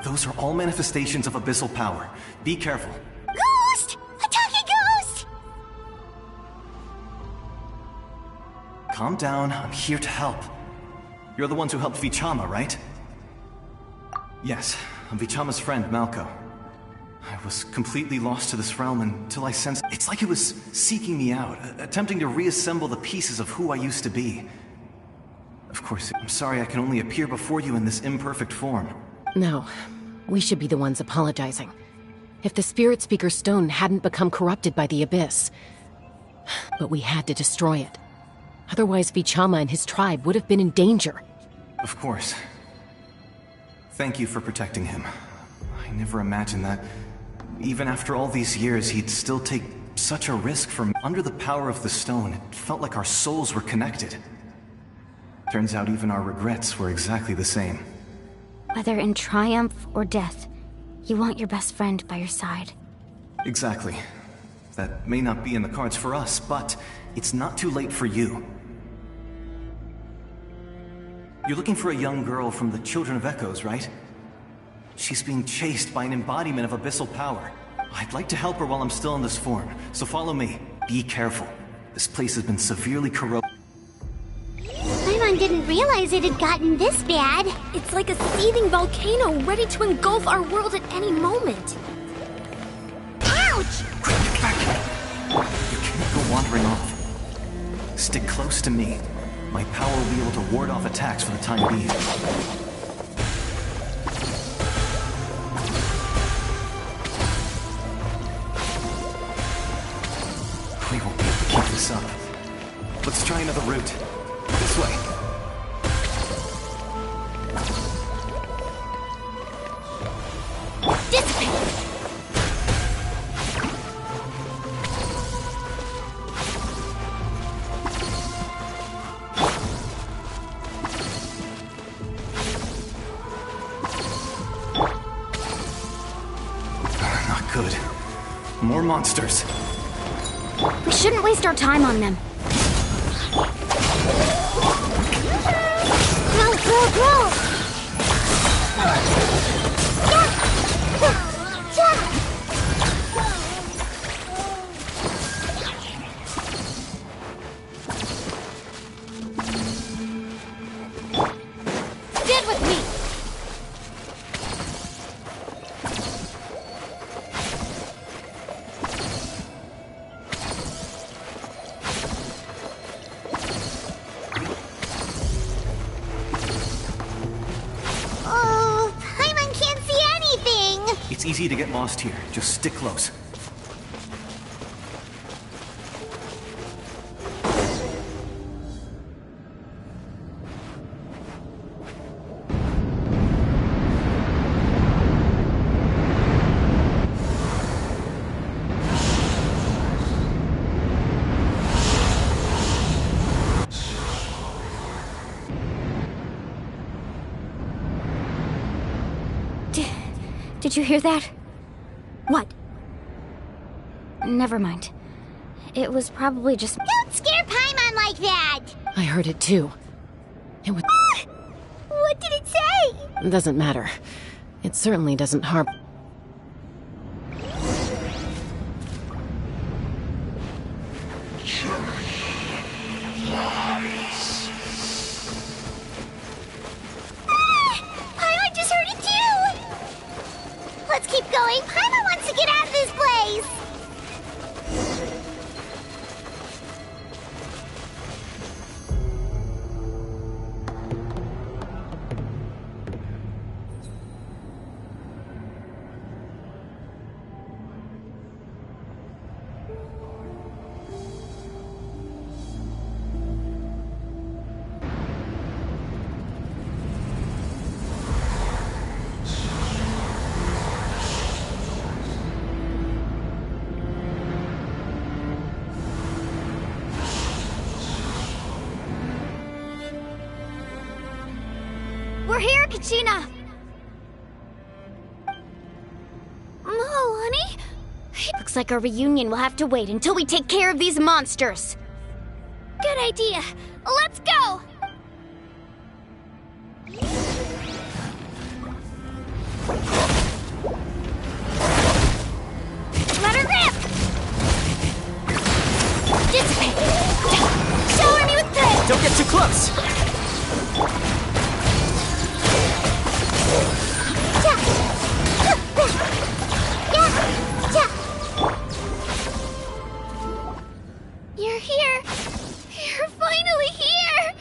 Those are all manifestations of abyssal power. Be careful. Ghost! A talking ghost! Calm down, I'm here to help. You're the ones who helped Vichama, right? Yes, I'm Vichama's friend, Malko. I was completely lost to this realm until I sensed— It's like it was seeking me out, attempting to reassemble the pieces of who I used to be. Of course, I'm sorry I can only appear before you in this imperfect form. No, we should be the ones apologizing. If the Spirit Speaker Stone hadn't become corrupted by the Abyss. But we had to destroy it. Otherwise, Vichama and his tribe would have been in danger. Of course. Thank you for protecting him. I never imagined that, even after all these years, he'd still take such a risk for me. Under the power of the stone, it felt like our souls were connected. Turns out even our regrets were exactly the same. Whether in triumph or death, you want your best friend by your side. Exactly. That may not be in the cards for us, but it's not too late for you. You're looking for a young girl from the Children of Echoes, right? She's being chased by an embodiment of abyssal power. I'd like to help her while I'm still in this form, so follow me. Be careful. This place has been severely corroded. Paimon didn't realize it had gotten this bad. It's like a seething volcano ready to engulf our world at any moment. Ouch! Quick, get back here. You can't go wandering off. Stick close to me. My power will be able to ward off attacks for the time being. We won't be able to keep this up. Let's try another route. This way. Dissipate! Not good. More monsters. We shouldn't waste our time on them. Grow, grow, grow! Stand with me! Oh, Paimon can't see anything! It's easy to get lost here. Just stick close. Did you hear that? What? Never mind. It was probably just... Don't scare Paimon like that! I heard it too. It was... What did it say? Doesn't matter. It certainly doesn't harm... Paimon just heard it too! Let's keep going. Paimon wants to get out of this place! We're here, Kachina! Oh, honey? Looks like our reunion will have to wait until we take care of these monsters. Good idea. Let's go! Let her rip! Dissipate! Shower me with this! Don't get too close! You're here. You're finally here.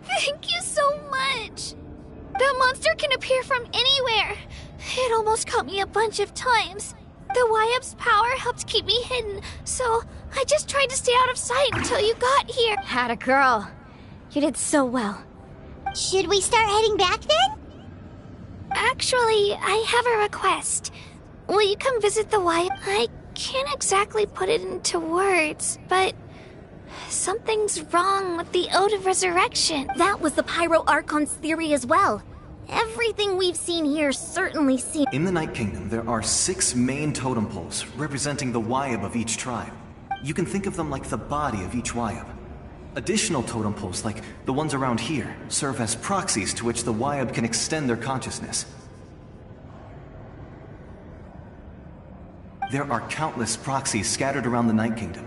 Thank you so much. That monster can appear from anywhere. It almost caught me a bunch of times. The Wyab's power helped keep me hidden, so I just tried to stay out of sight until you got here. Had a girl. You did so well. Should we start heading back then? Actually, I have a request. Will you come visit the Wyab? I can't exactly put it into words, but something's wrong with the Ode of Resurrection. That was the Pyro Archon's theory as well. Everything we've seen here certainly seems... In the Night Kingdom, there are 6 main totem poles representing the Wyab of each tribe. You can think of them like the body of each Wyab. Additional totem poles, like the ones around here, serve as proxies to which the Wyab can extend their consciousness. There are countless proxies scattered around the Night Kingdom.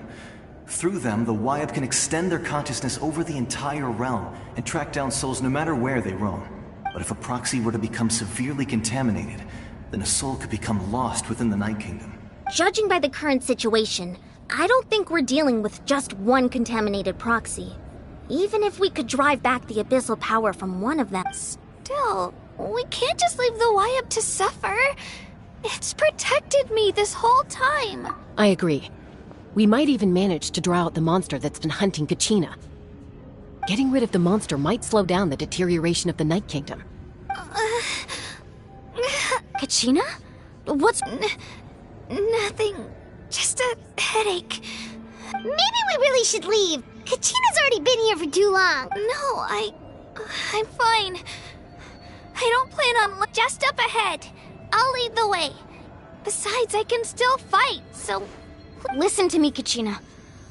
Through them, the Wyab can extend their consciousness over the entire realm and track down souls no matter where they roam. But if a proxy were to become severely contaminated, then a soul could become lost within the Night Kingdom. Judging by the current situation, I don't think we're dealing with just one contaminated proxy. Even if we could drive back the abyssal power from one of them. Still, we can't just leave the Wyab to suffer. It's protected me this whole time. I agree. We might even manage to draw out the monster that's been hunting Kachina. Getting rid of the monster might slow down the deterioration of the Night Kingdom. Kachina? What's... Nothing. Just a headache. Maybe we really should leave. Kachina's already been here for too long. No, I'm fine. I don't plan on... Just up ahead. I'll lead the way. Besides, I can still fight, so... Listen to me, Kachina.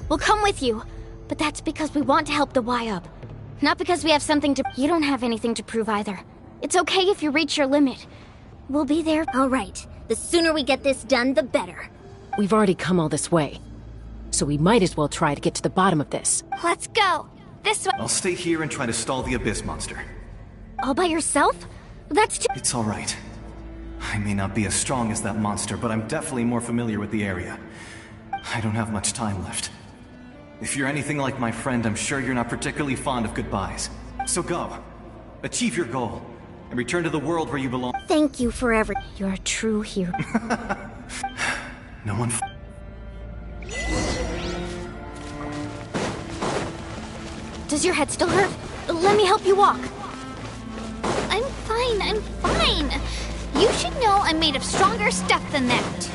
We'll come with you, but that's because we want to help the Wyab. Not because we have something to... You don't have anything to prove either. It's okay if you reach your limit. We'll be there. All right. The sooner we get this done, the better. We've already come all this way, so we might as well try to get to the bottom of this. Let's go. This way. I'll stay here and try to stall the Abyss monster. All by yourself? That's too... It's all right. I may not be as strong as that monster, but I'm definitely more familiar with the area. I don't have much time left. If you're anything like my friend, I'm sure you're not particularly fond of goodbyes. So go. Achieve your goal. And return to the world where you belong. Thank you for everything. You're a true hero. No one... Does your head still hurt? Let me help you walk. I'm fine. You should know I'm made of stronger stuff than that.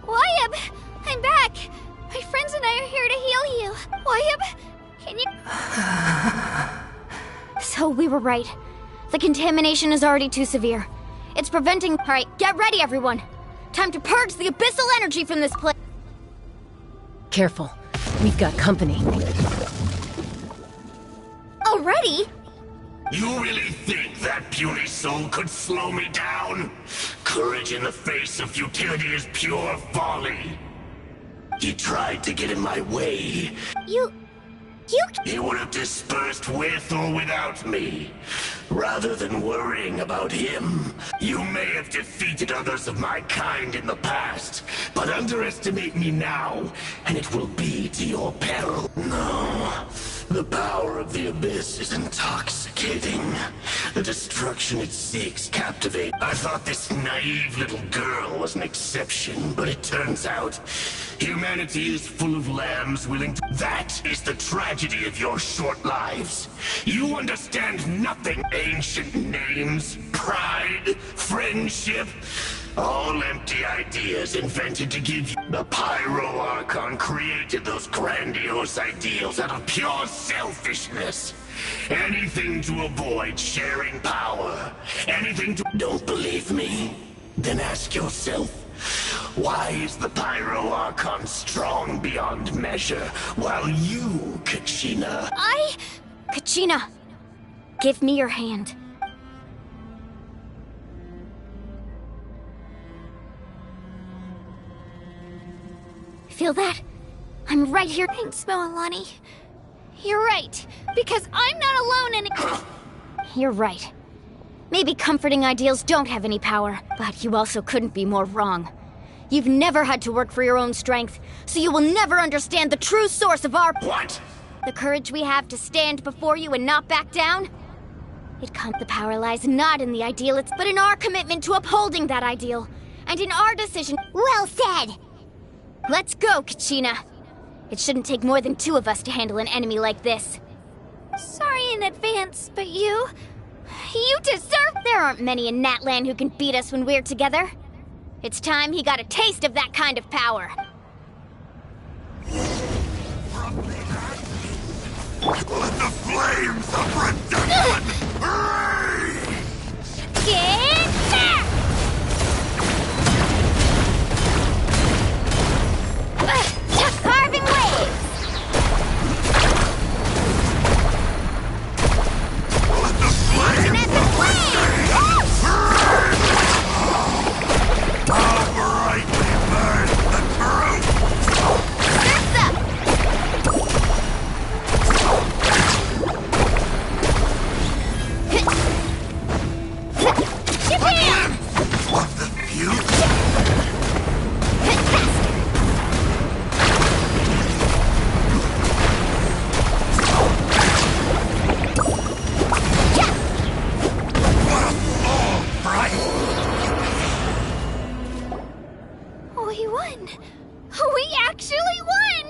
Wyab! I'm back! My friends and I are here to heal you. Wyab, can you... So we were right. The contamination is already too severe. It's preventing... Alright, get ready, everyone! Time to purge the abyssal energy from this place! Careful. We've got company. Already? You really think that puny soul could slow me down? Courage in the face of futility is pure folly. He tried to get in my way. He would have dispersed with or without me. Rather than worrying about him, you may have defeated others of my kind in the past, but underestimate me now, and it will be to your peril. No. The power of the Abyss is intoxicating. The destruction it seeks captivates. I thought this naive little girl was an exception, but it turns out humanity is full of lambs willing to... That is the tragedy of your short lives. You understand nothing. Ancient names, pride, friendship... all empty ideas invented to give you... The Pyro Archon created those grandiose ideals out of pure selfishness. Anything to avoid sharing power. Anything to... Don't believe me? Then ask yourself, why is the Pyro Archon strong beyond measure, while you, Kachina... Kachina, give me your hand. Feel that? I'm right here. Thanks, Moalani. You're right, because I'm not alone in it. You're right. Maybe comforting ideals don't have any power, but you also couldn't be more wrong. You've never had to work for your own strength, so you will never understand the true source of our... What? The courage we have to stand before you and not back down? The power lies not in the ideal, but in our commitment to upholding that ideal, and in our decision... Well said! Let's go, Kachina. It shouldn't take more than two of us to handle an enemy like this. Sorry in advance, but you deserve... There aren't many in Natlan who can beat us when we're together. It's time he got a taste of that kind of power. Let the flames of redemption rage! Get back! Carving waves! Natlan waves! I'll brightly burn the truth! Surf's up! Shabam! Of the future! We won! We actually won!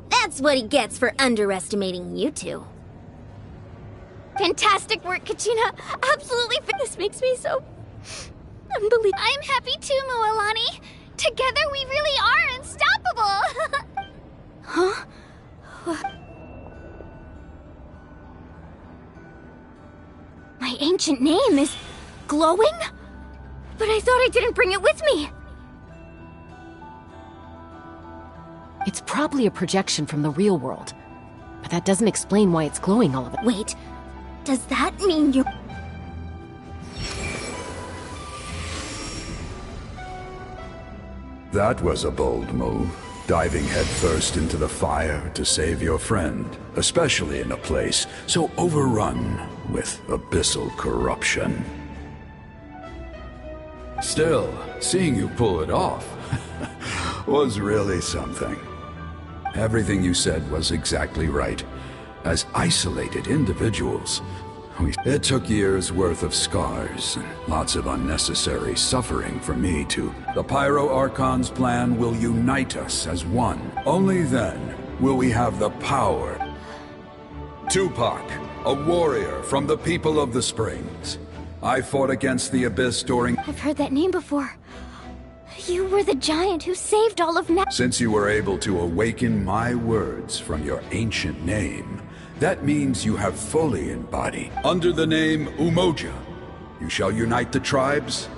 That's what he gets for underestimating you two. Fantastic work, Kachina! Absolutely this makes me so... unbelievable. I'm happy too, Mualani! Together we really are unstoppable! Huh? My ancient name is... glowing? But I thought I didn't bring it with me! It's probably a projection from the real world. But that doesn't explain why it's glowing all of it. Wait, does that mean you're... That was a bold move, diving headfirst into the fire to save your friend, especially in a place so overrun with abyssal corruption. Still, seeing you pull it off was really something. Everything you said was exactly right. As isolated individuals, it took years' worth of scars and lots of unnecessary suffering for me to... The Pyro Archon's plan will unite us as one. Only then will we have the power. Tupac, a warrior from the people of the Springs. I fought against the Abyss during... I've heard that name before. You were the giant who saved all of Since you were able to awaken my words from your ancient name, that means you have fully embodied. Under the name Umoja, you shall unite the tribes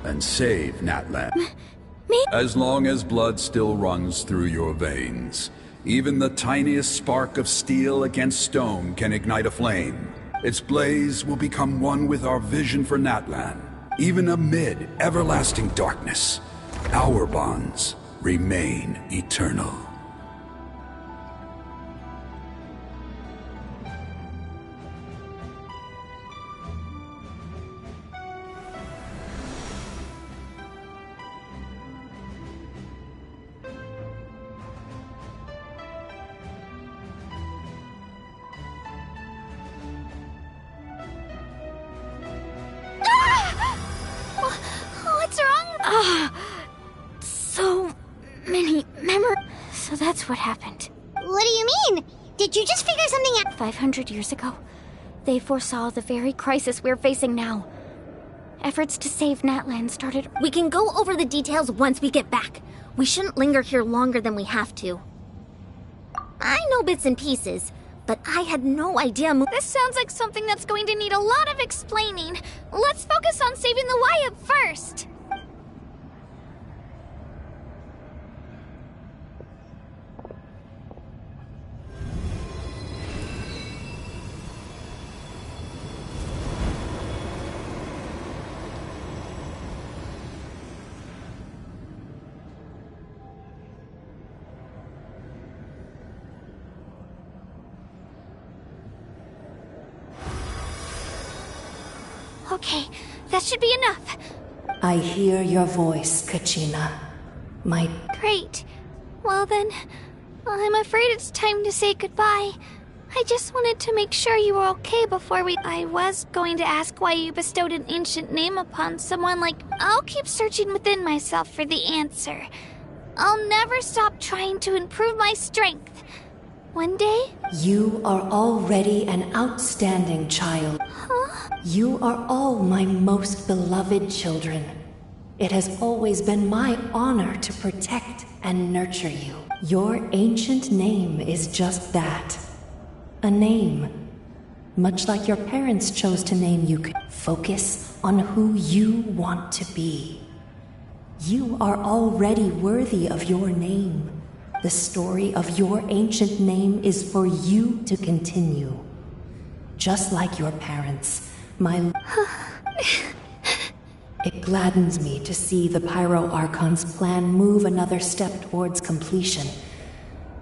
and save Natlan. Me? As long as blood still runs through your veins, even the tiniest spark of steel against stone can ignite a flame. Its blaze will become one with our vision for Natlan. Even amid everlasting darkness, our bonds remain eternal. What's wrong? So many memories. So that's what happened. What do you mean? Did you just figure something out? 500 years ago, they foresaw the very crisis we're facing now. Efforts to save Natlan started... We can go over the details once we get back. We shouldn't linger here longer than we have to. I know bits and pieces, but I had no idea... This sounds like something that's going to need a lot of explaining. Let's focus on saving the Wyatt first. Okay, that should be enough. I hear your voice, Kachina. My... Great. Well then, I'm afraid it's time to say goodbye. I just wanted to make sure you were okay before we... I was going to ask why you bestowed an ancient name upon someone like... I'll keep searching within myself for the answer. I'll never stop trying to improve my strength. One day... You are already an outstanding child. Huh? You are all my most beloved children. It has always been my honor to protect and nurture you. Your ancient name is just that. A name. Much like your parents chose to name you. Focus on who you want to be. You are already worthy of your name. The story of your ancient name is for you to continue. Just like your parents, my... It gladdens me to see the Pyro Archon's plan move another step towards completion.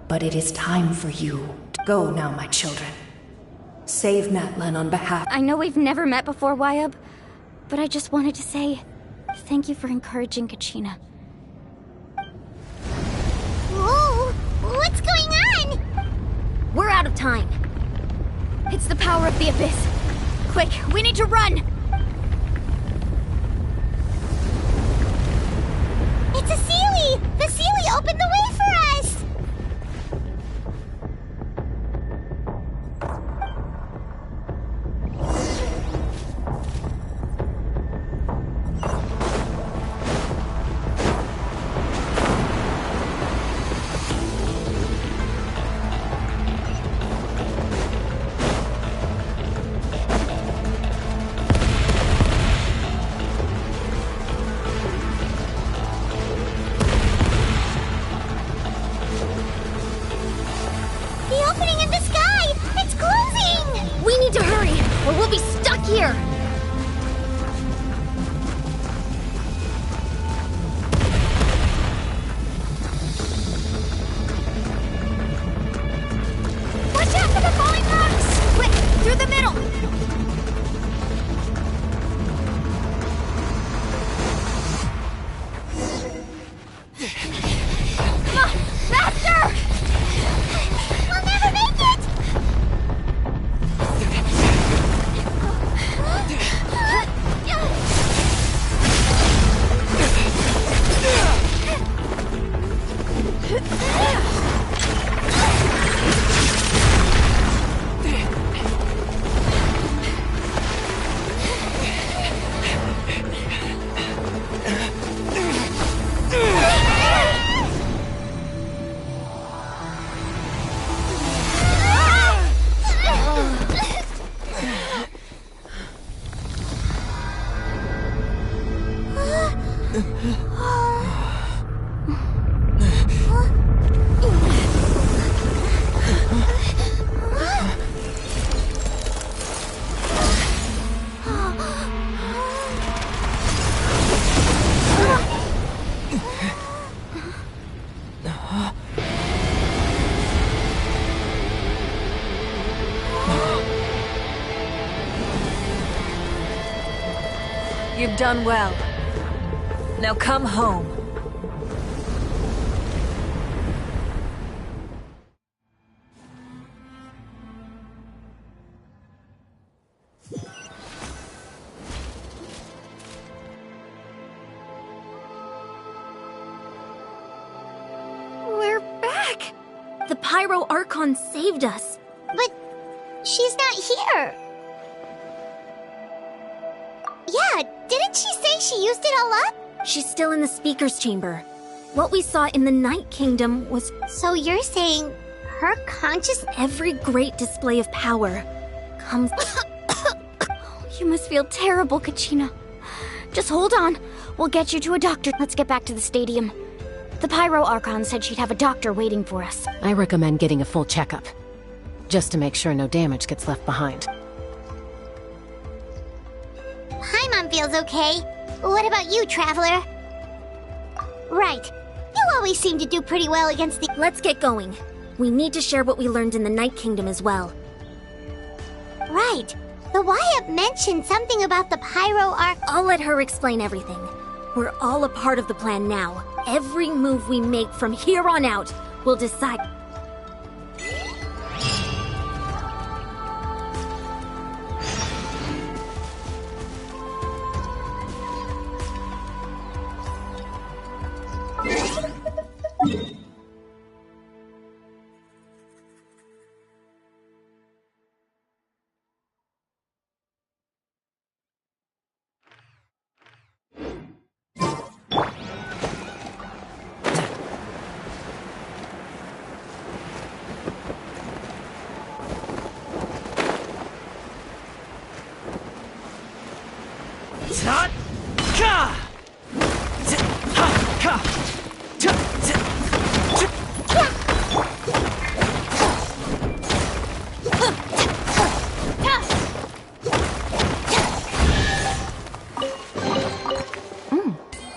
But it is time for you to go now, my children. Save Natlan on behalf... I know we've never met before, Wyabb, but I just wanted to say thank you for encouraging Kachina. Whoa! What's going on? We're out of time. It's the power of the Abyss. Quick, we need to run! It's a Seelie! The Seelie opened the way for us! Here! Watch out for the falling rocks! Quick, through the middle! Come on, faster! We'll never make it! You've done well. Now come home. We're back! The Pyro Archon saved us. But she's not here. Yeah, didn't she say she used it all up? She's still in the Speaker's Chamber. What we saw in the Night Kingdom was... So you're saying her conscious... Every great display of power comes... You must feel terrible, Kachina. Just hold on. We'll get you to a doctor. Let's get back to the stadium. The Pyro Archon said she'd have a doctor waiting for us. I recommend getting a full checkup, just to make sure no damage gets left behind. Paimon feels okay. What about you, Traveler? Right. You always seem to do pretty well against the... Let's get going. We need to share what we learned in the Night Kingdom as well. Right. The Wyabb mentioned something about the Pyro Arc... I'll let her explain everything. We're all a part of the plan now. Every move we make from here on out will decide...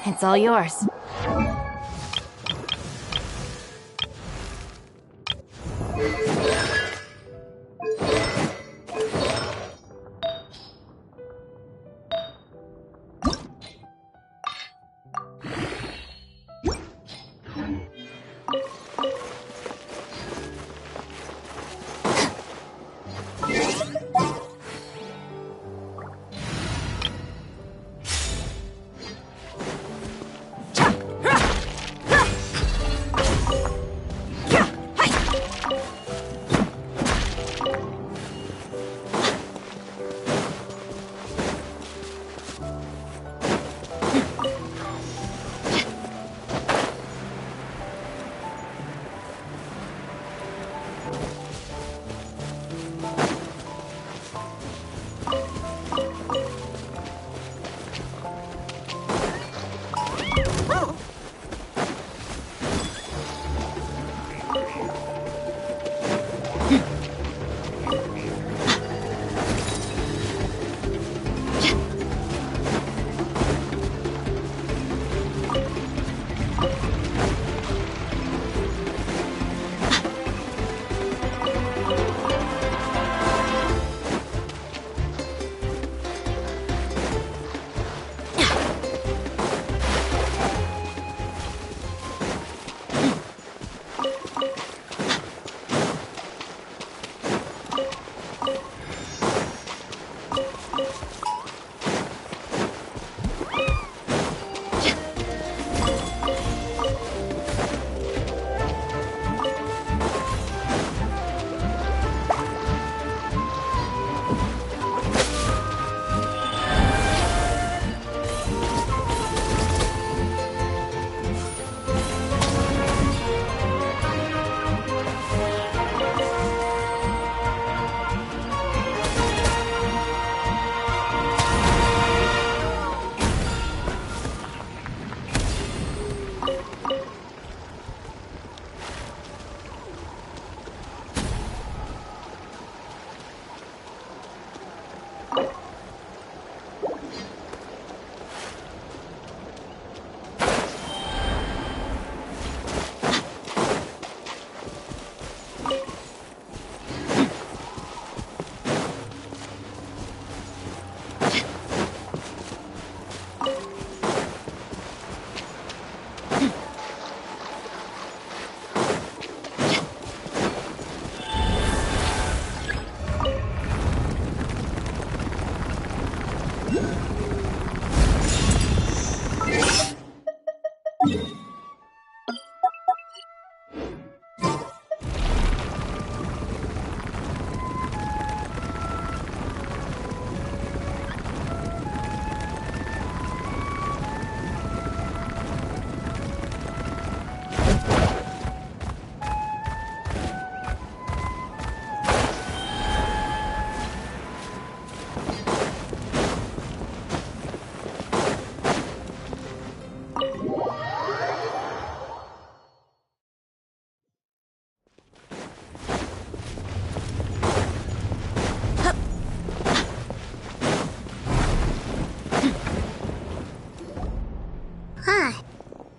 It's all yours.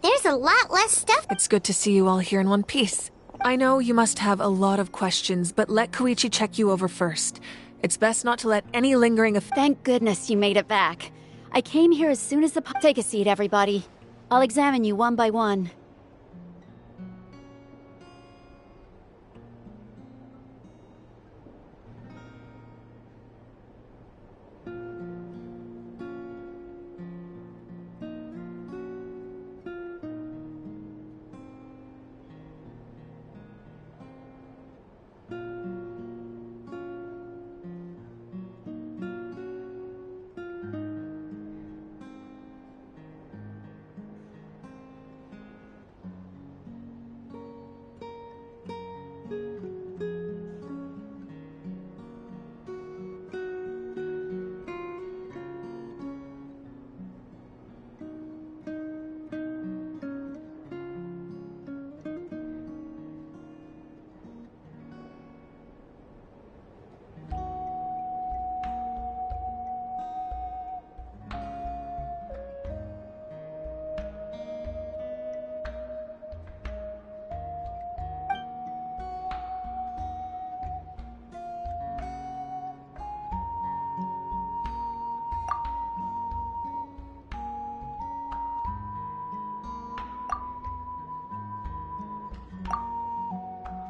There's a lot less stuff. It's good to see you all here in one piece. I know you must have a lot of questions, but let Koichi check you over first. It's best not to let any lingering Thank goodness you made it back. I came here as soon as the... Take a seat, everybody. I'll examine you one by one.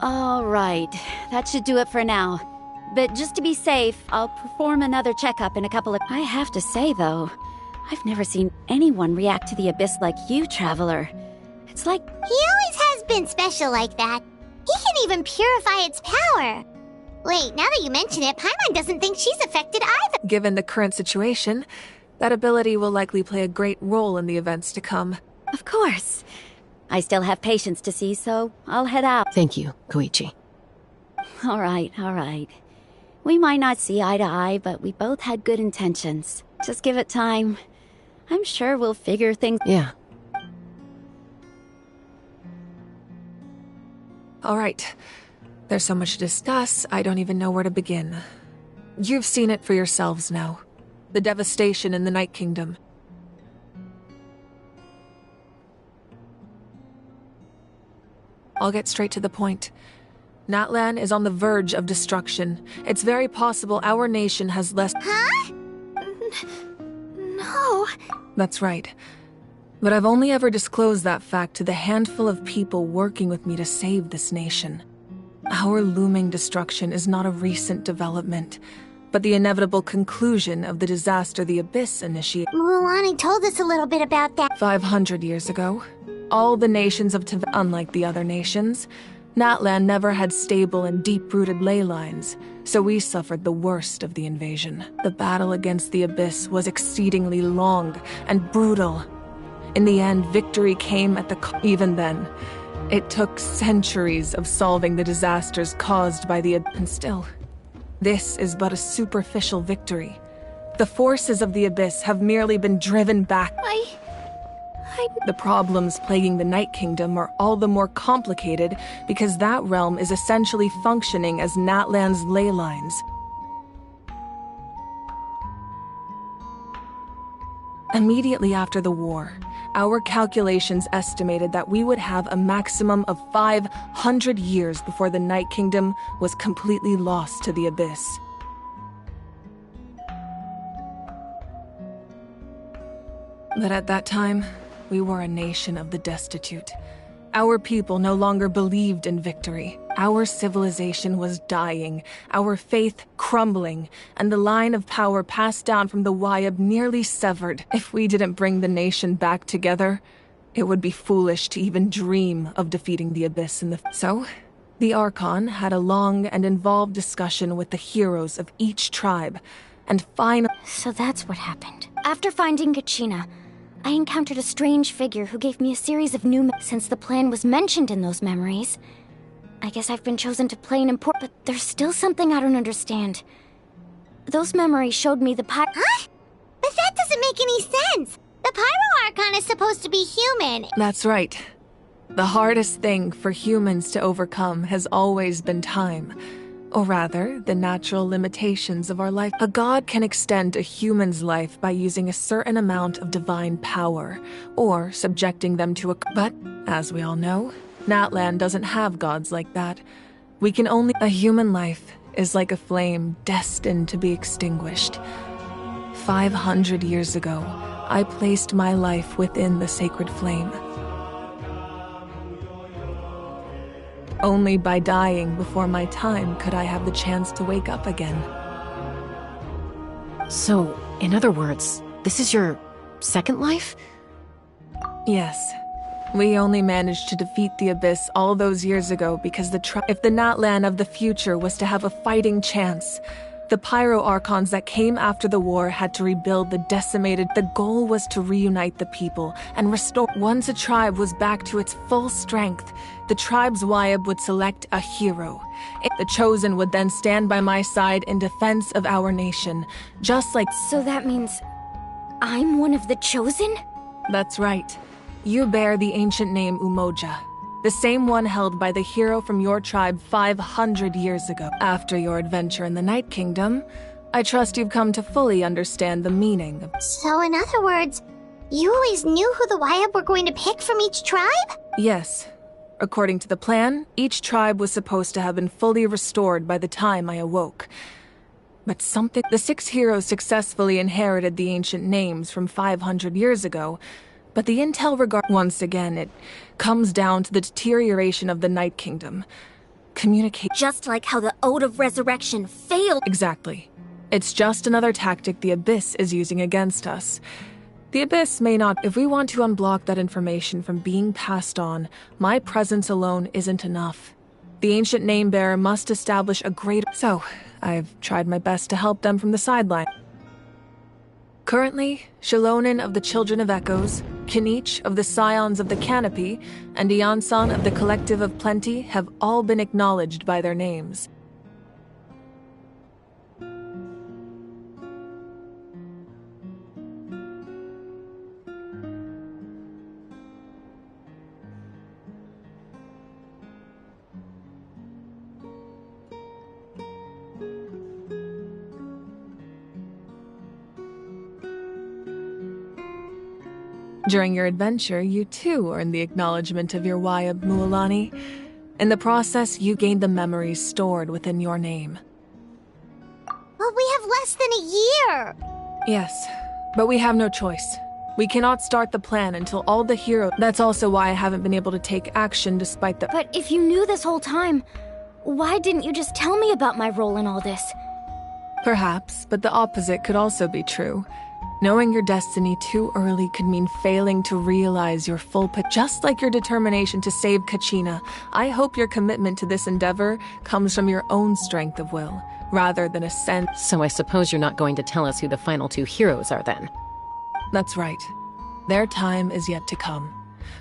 All right, that should do it for now. But just to be safe, I'll perform another checkup in a couple of... I have to say, though, I've never seen anyone react to the abyss like you, Traveler. It's like... He always has been special like that. He can even purify its power. Wait, now that you mention it, Paimon doesn't think she's affected either. Given the current situation, that ability will likely play a great role in the events to come. Of course. I still have patients to see, so I'll head out. Thank you, Koichi. All right. We might not see eye to eye, but we both had good intentions. Just give it time. I'm sure we'll figure things... Yeah. All right. There's so much to discuss, I don't even know where to begin. You've seen it for yourselves now. The devastation in the Night Kingdom. I'll get straight to the point. Natlan is on the verge of destruction. It's very possible our nation has less— Huh? No. That's right. But I've only ever disclosed that fact to the handful of people working with me to save this nation. Our looming destruction is not a recent development, but the inevitable conclusion of the disaster the Abyss initiated. Mualani told us a little bit about that. 500 years ago, all the nations of unlike the other nations, Natlan never had stable and deep-rooted ley lines, so we suffered the worst of the invasion. The battle against the Abyss was exceedingly long and brutal. In the end, victory came at the even then. It took centuries of solving the disasters caused by the Abyss. And still, this is but a superficial victory. The forces of the Abyss have merely been driven back. The problems plaguing the Night Kingdom are all the more complicated because that realm is essentially functioning as Natlan's ley lines. Immediately after the war, our calculations estimated that we would have a maximum of 500 years before the Night Kingdom was completely lost to the Abyss. But at that time, we were a nation of the destitute. Our people no longer believed in victory. Our civilization was dying, our faith crumbling, and the line of power passed down from the Wayab nearly severed. If we didn't bring the nation back together, it would be foolish to even dream of defeating the Abyss in the... So, the Archon had a long and involved discussion with the heroes of each tribe, and finally... So that's what happened. After finding Kachina, I encountered a strange figure who gave me a series of new... Since the plan was mentioned in those memories, I guess I've been chosen to play an important... But there's still something I don't understand. Those memories showed me the Huh? But that doesn't make any sense! The Pyro Archon is supposed to be human! That's right. The hardest thing for humans to overcome has always been time. Or rather, the natural limitations of our life. A god can extend a human's life by using a certain amount of divine power, or subjecting them to a... But, as we all know, Natlan doesn't have gods like that. We can only... A human life is like a flame destined to be extinguished. 500 years ago, I placed my life within the sacred flame. Only by dying before my time could I have the chance to wake up again. So, in other words, this is your second life? Yes. We only managed to defeat the Abyss all those years ago because if the Natlan of the future was to have a fighting chance, the Pyro Archons that came after the war had to rebuild the decimated... The goal was to reunite the people and restore... Once a tribe was back to its full strength, the tribe's Wayab would select a hero. The Chosen would then stand by my side in defense of our nation, just like... So that means I'm one of the Chosen? That's right. You bear the ancient name Umoja, the same one held by the hero from your tribe 500 years ago. After your adventure in the Night Kingdom, I trust you've come to fully understand the meaning of... So in other words, you always knew who the Wayab were going to pick from each tribe? Yes. According to the plan, each tribe was supposed to have been fully restored by the time I awoke. But something... The 6 heroes successfully inherited the ancient names from 500 years ago, but the intel regard... Once again, it comes down to the deterioration of the Night Kingdom. communicate. Just like how the Ode of Resurrection failed. Exactly. It's just another tactic the Abyss is using against us. The Abyss may not. If we want to unblock that information from being passed on, my presence alone isn't enough. The ancient name-bearer must establish a greater... So, I've tried my best to help them from the sideline. Currently, Shalonin of the Children of Echoes, Kinich of the Scions of the Canopy, and Iansan of the Collective of Plenty have all been acknowledged by their names. During your adventure, you too earned the acknowledgement of your Wayab Mualani. In the process, you gained the memories stored within your name. But we have less than a year! Yes, but we have no choice. We cannot start the plan until all the heroes... That's also why I haven't been able to take action despite the... But if you knew this whole time, why didn't you just tell me about my role in all this? Perhaps, but the opposite could also be true. Knowing your destiny too early could mean failing to realize your full potential. Just like your determination to save Kachina, I hope your commitment to this endeavor comes from your own strength of will, rather than a sense... So I suppose you're not going to tell us who the final two heroes are then? That's right. Their time is yet to come.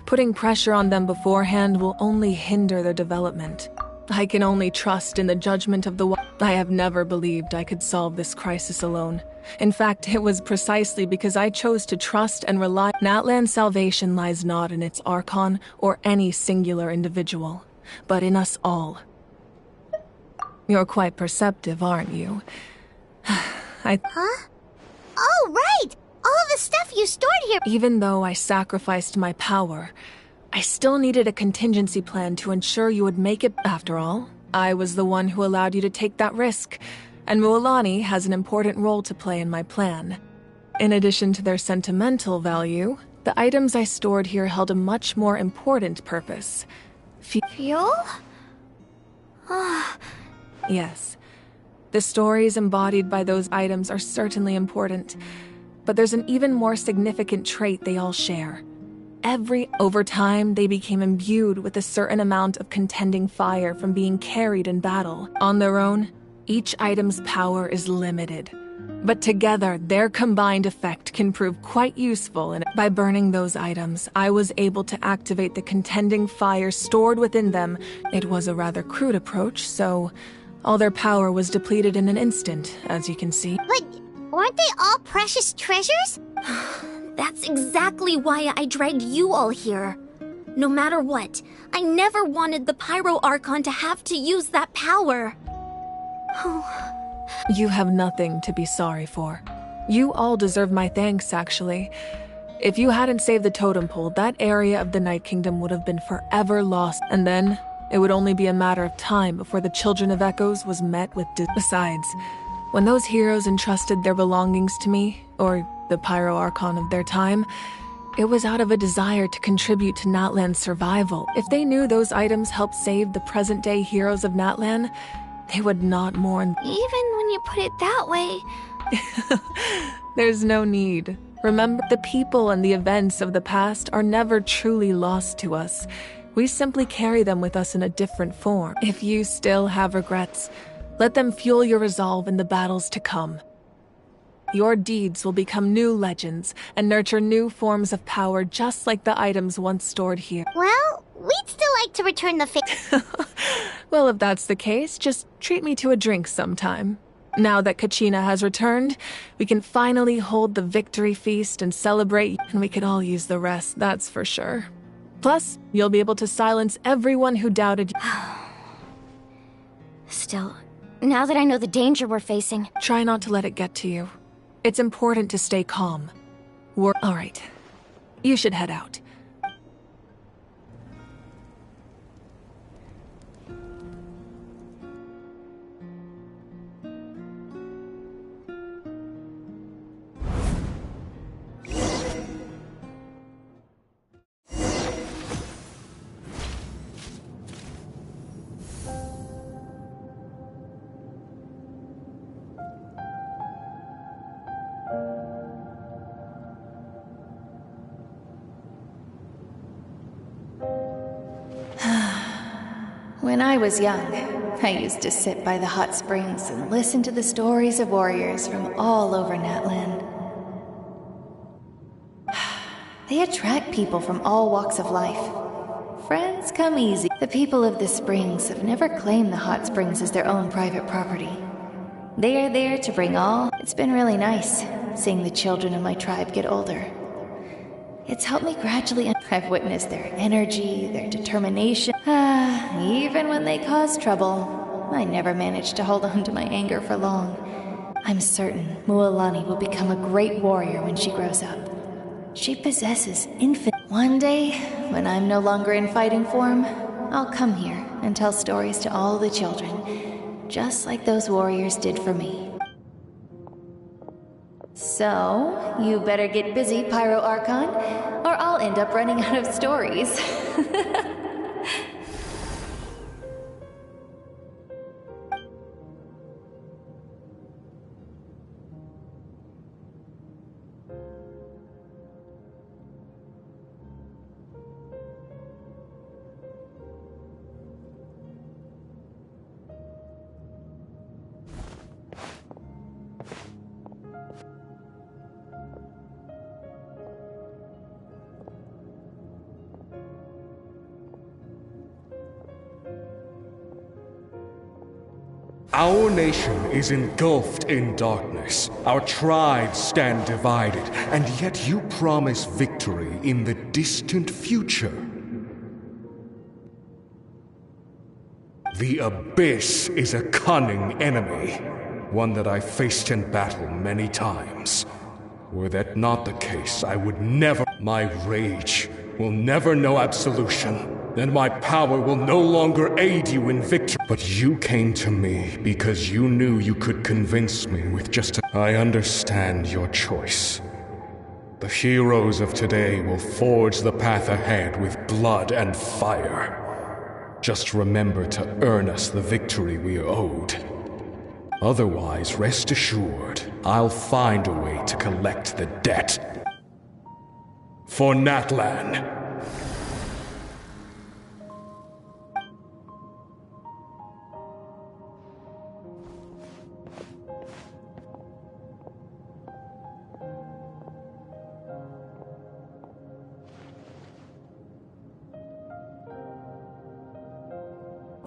Putting pressure on them beforehand will only hinder their development. I can only trust in the judgment of the one. I have never believed I could solve this crisis alone. In fact, it was precisely because I chose to trust and rely. Natlan's salvation lies not in its Archon or any singular individual, but in us all. You're quite perceptive, aren't you? Huh? Oh, right! All the stuff you stored here! Even though I sacrificed my power, I still needed a contingency plan to ensure you would make it. After all, I was the one who allowed you to take that risk, and Mualani has an important role to play in my plan. In addition to their sentimental value, the items I stored here held a much more important purpose. Fuel? Yes. The stories embodied by those items are certainly important, but there's an even more significant trait they all share. Over time, they became imbued with a certain amount of contending fire from being carried in battle. On their own, each item's power is limited. But together, their combined effect can prove quite useful, and by burning those items, I was able to activate the contending fire stored within them. It was a rather crude approach, so all their power was depleted in an instant, as you can see. But weren't they all precious treasures? That's exactly why I dragged you all here. No matter what, I never wanted the Pyro Archon to have to use that power. You have nothing to be sorry for. You all deserve my thanks, actually. If you hadn't saved the totem pole, that area of the Night Kingdom would have been forever lost, and then it would only be a matter of time before the Children of Echoes was met with Besides, when those heroes entrusted their belongings to me, or the Pyro Archon of their time, it was out of a desire to contribute to Natlan's survival. If they knew those items helped save the present-day heroes of Natlan, they would not mourn. Even when you put it that way. There's no need. Remember, the people and the events of the past are never truly lost to us. We simply carry them with us in a different form. If you still have regrets, let them fuel your resolve in the battles to come. Your deeds will become new legends and nurture new forms of power just like the items once stored here. Well, we'd still like to return the favor. Well, if that's the case, just treat me to a drink sometime. Now that Kachina has returned, we can finally hold the victory feast and celebrate, and we could all use the rest, that's for sure. Plus, you'll be able to silence everyone who doubted you. Still, now that I know the danger we're facing... Try not to let it get to you. It's important to stay calm. All right. You should head out. When I was young, I used to sit by the hot springs and listen to the stories of warriors from all over Natlan. They attract people from all walks of life. Friends come easy. The people of the springs have never claimed the hot springs as their own private property. They are there to bring all. It's been really nice, seeing the children of my tribe get older. It's helped me gradually. I've witnessed their energy, their determination. Even when they cause trouble, I never managed to hold on to my anger for long. I'm certain Mualani will become a great warrior when she grows up. She possesses infinite. One day, when I'm no longer in fighting form, I'll come here and tell stories to all the children, just like those warriors did for me. So, you better get busy, Pyro Archon, or I'll end up running out of stories. Our nation is engulfed in darkness. Our tribes stand divided, and yet you promise victory in the distant future. The Abyss is a cunning enemy, one that I faced in battle many times. Were that not the case, I would never... My rage will never know absolution. And my power will no longer aid you in victory. But you came to me because you knew you could convince me with just a... I understand your choice. The heroes of today will forge the path ahead with blood and fire. Just remember to earn us the victory we are owed. Otherwise, rest assured, I'll find a way to collect the debt. For Natlan.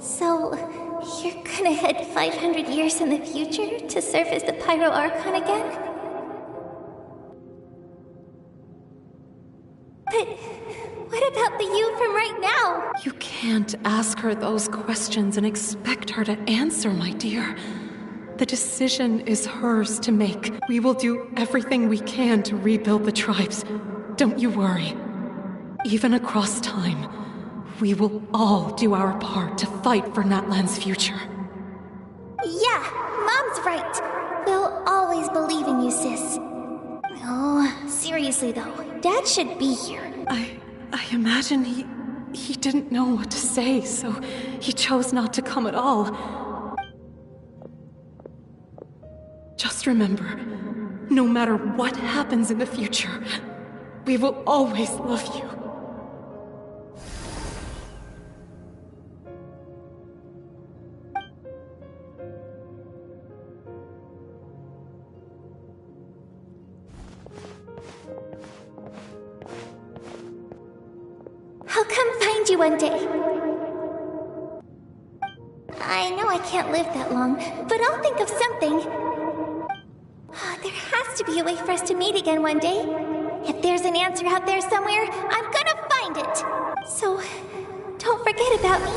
So, you're gonna head 500 years in the future to serve as the Pyro Archon again? But what about the you from right now? You can't ask her those questions and expect her to answer, my dear. The decision is hers to make. We will do everything we can to rebuild the tribes. Don't you worry. Even across time, we will all do our part to fight for Natlan's future. Yeah, Mom's right. We'll always believe in you, sis. Oh, seriously though, Dad should be here. I imagine he didn't know what to say, so he chose not to come at all. Just remember, no matter what happens in the future, we will always love you. I'll come find you one day. I know I can't live that long, but I'll think of something. There has to be a way for us to meet again one day. If there's an answer out there somewhere, I'm gonna find it. So, don't forget about me.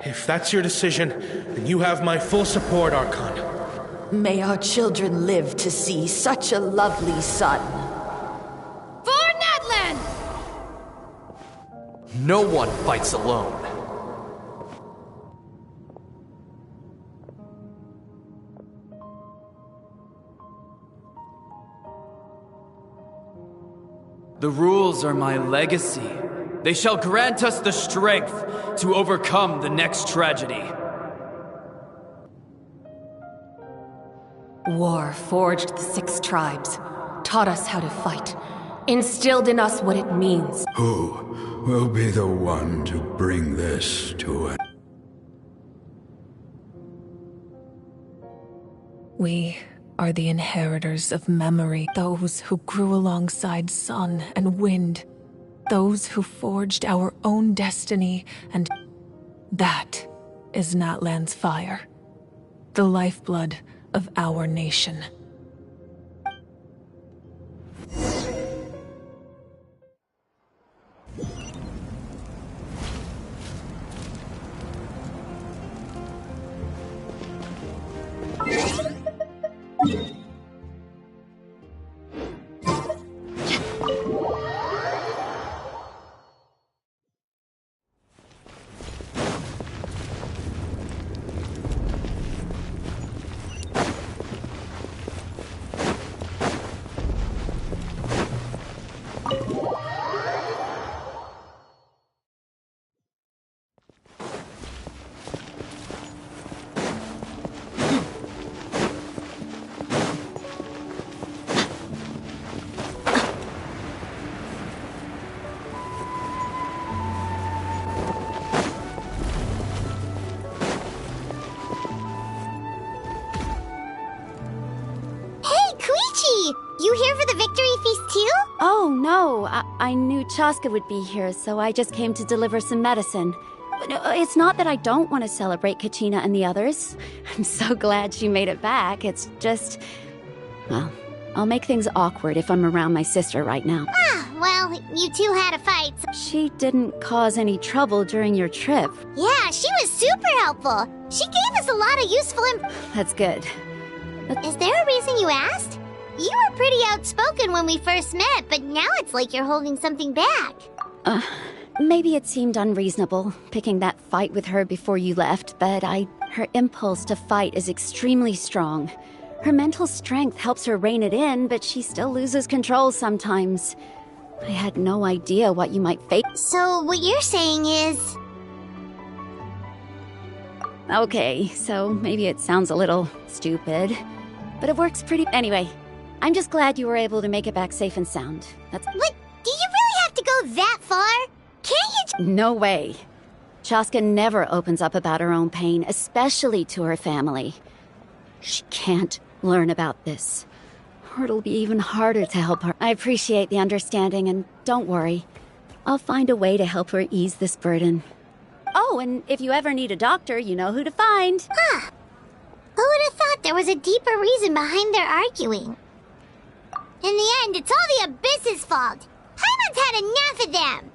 If that's your decision, then you have my full support, Archon. May our children live to see such a lovely son. For Natlan! No one fights alone. The rules are my legacy. They shall grant us the strength to overcome the next tragedy. War forged the 6 tribes, taught us how to fight, instilled in us what it means. Who will be the one to bring this to it? We are the inheritors of memory, those who grew alongside sun and wind, those who forged our own destiny, and that is Natlan's fire, the lifeblood of our nation. You here for the victory feast too? Oh, no. I knew Chaska would be here, so I just came to deliver some medicine. It's not that I don't want to celebrate Kachina and the others. I'm so glad she made it back. It's just... well, I'll make things awkward if I'm around my sister right now. Ah, well, you two had a fight. She didn't cause any trouble during your trip. Yeah, she was super helpful. She gave us a lot of useful That's good. Is there a reason you asked? You were pretty outspoken when we first met, but now it's like you're holding something back. Maybe it seemed unreasonable, picking that fight with her before you left, but her impulse to fight is extremely strong. Her mental strength helps her rein it in, but she still loses control sometimes. I had no idea what you might face. So what you're saying is... Okay, so maybe it sounds a little stupid, but it works pretty... Anyway, I'm just glad you were able to make it back safe and sound. That's... But do you really have to go that far? Can't you No way. Chaska never opens up about her own pain, especially to her family. She can't learn about this, or it'll be even harder to help her. I appreciate the understanding, and don't worry. I'll find a way to help her ease this burden. Oh, and if you ever need a doctor, you know who to find. Huh. Who would have thought there was a deeper reason behind their arguing? In the end, it's all the Abyss's fault. Paimon's had enough of them.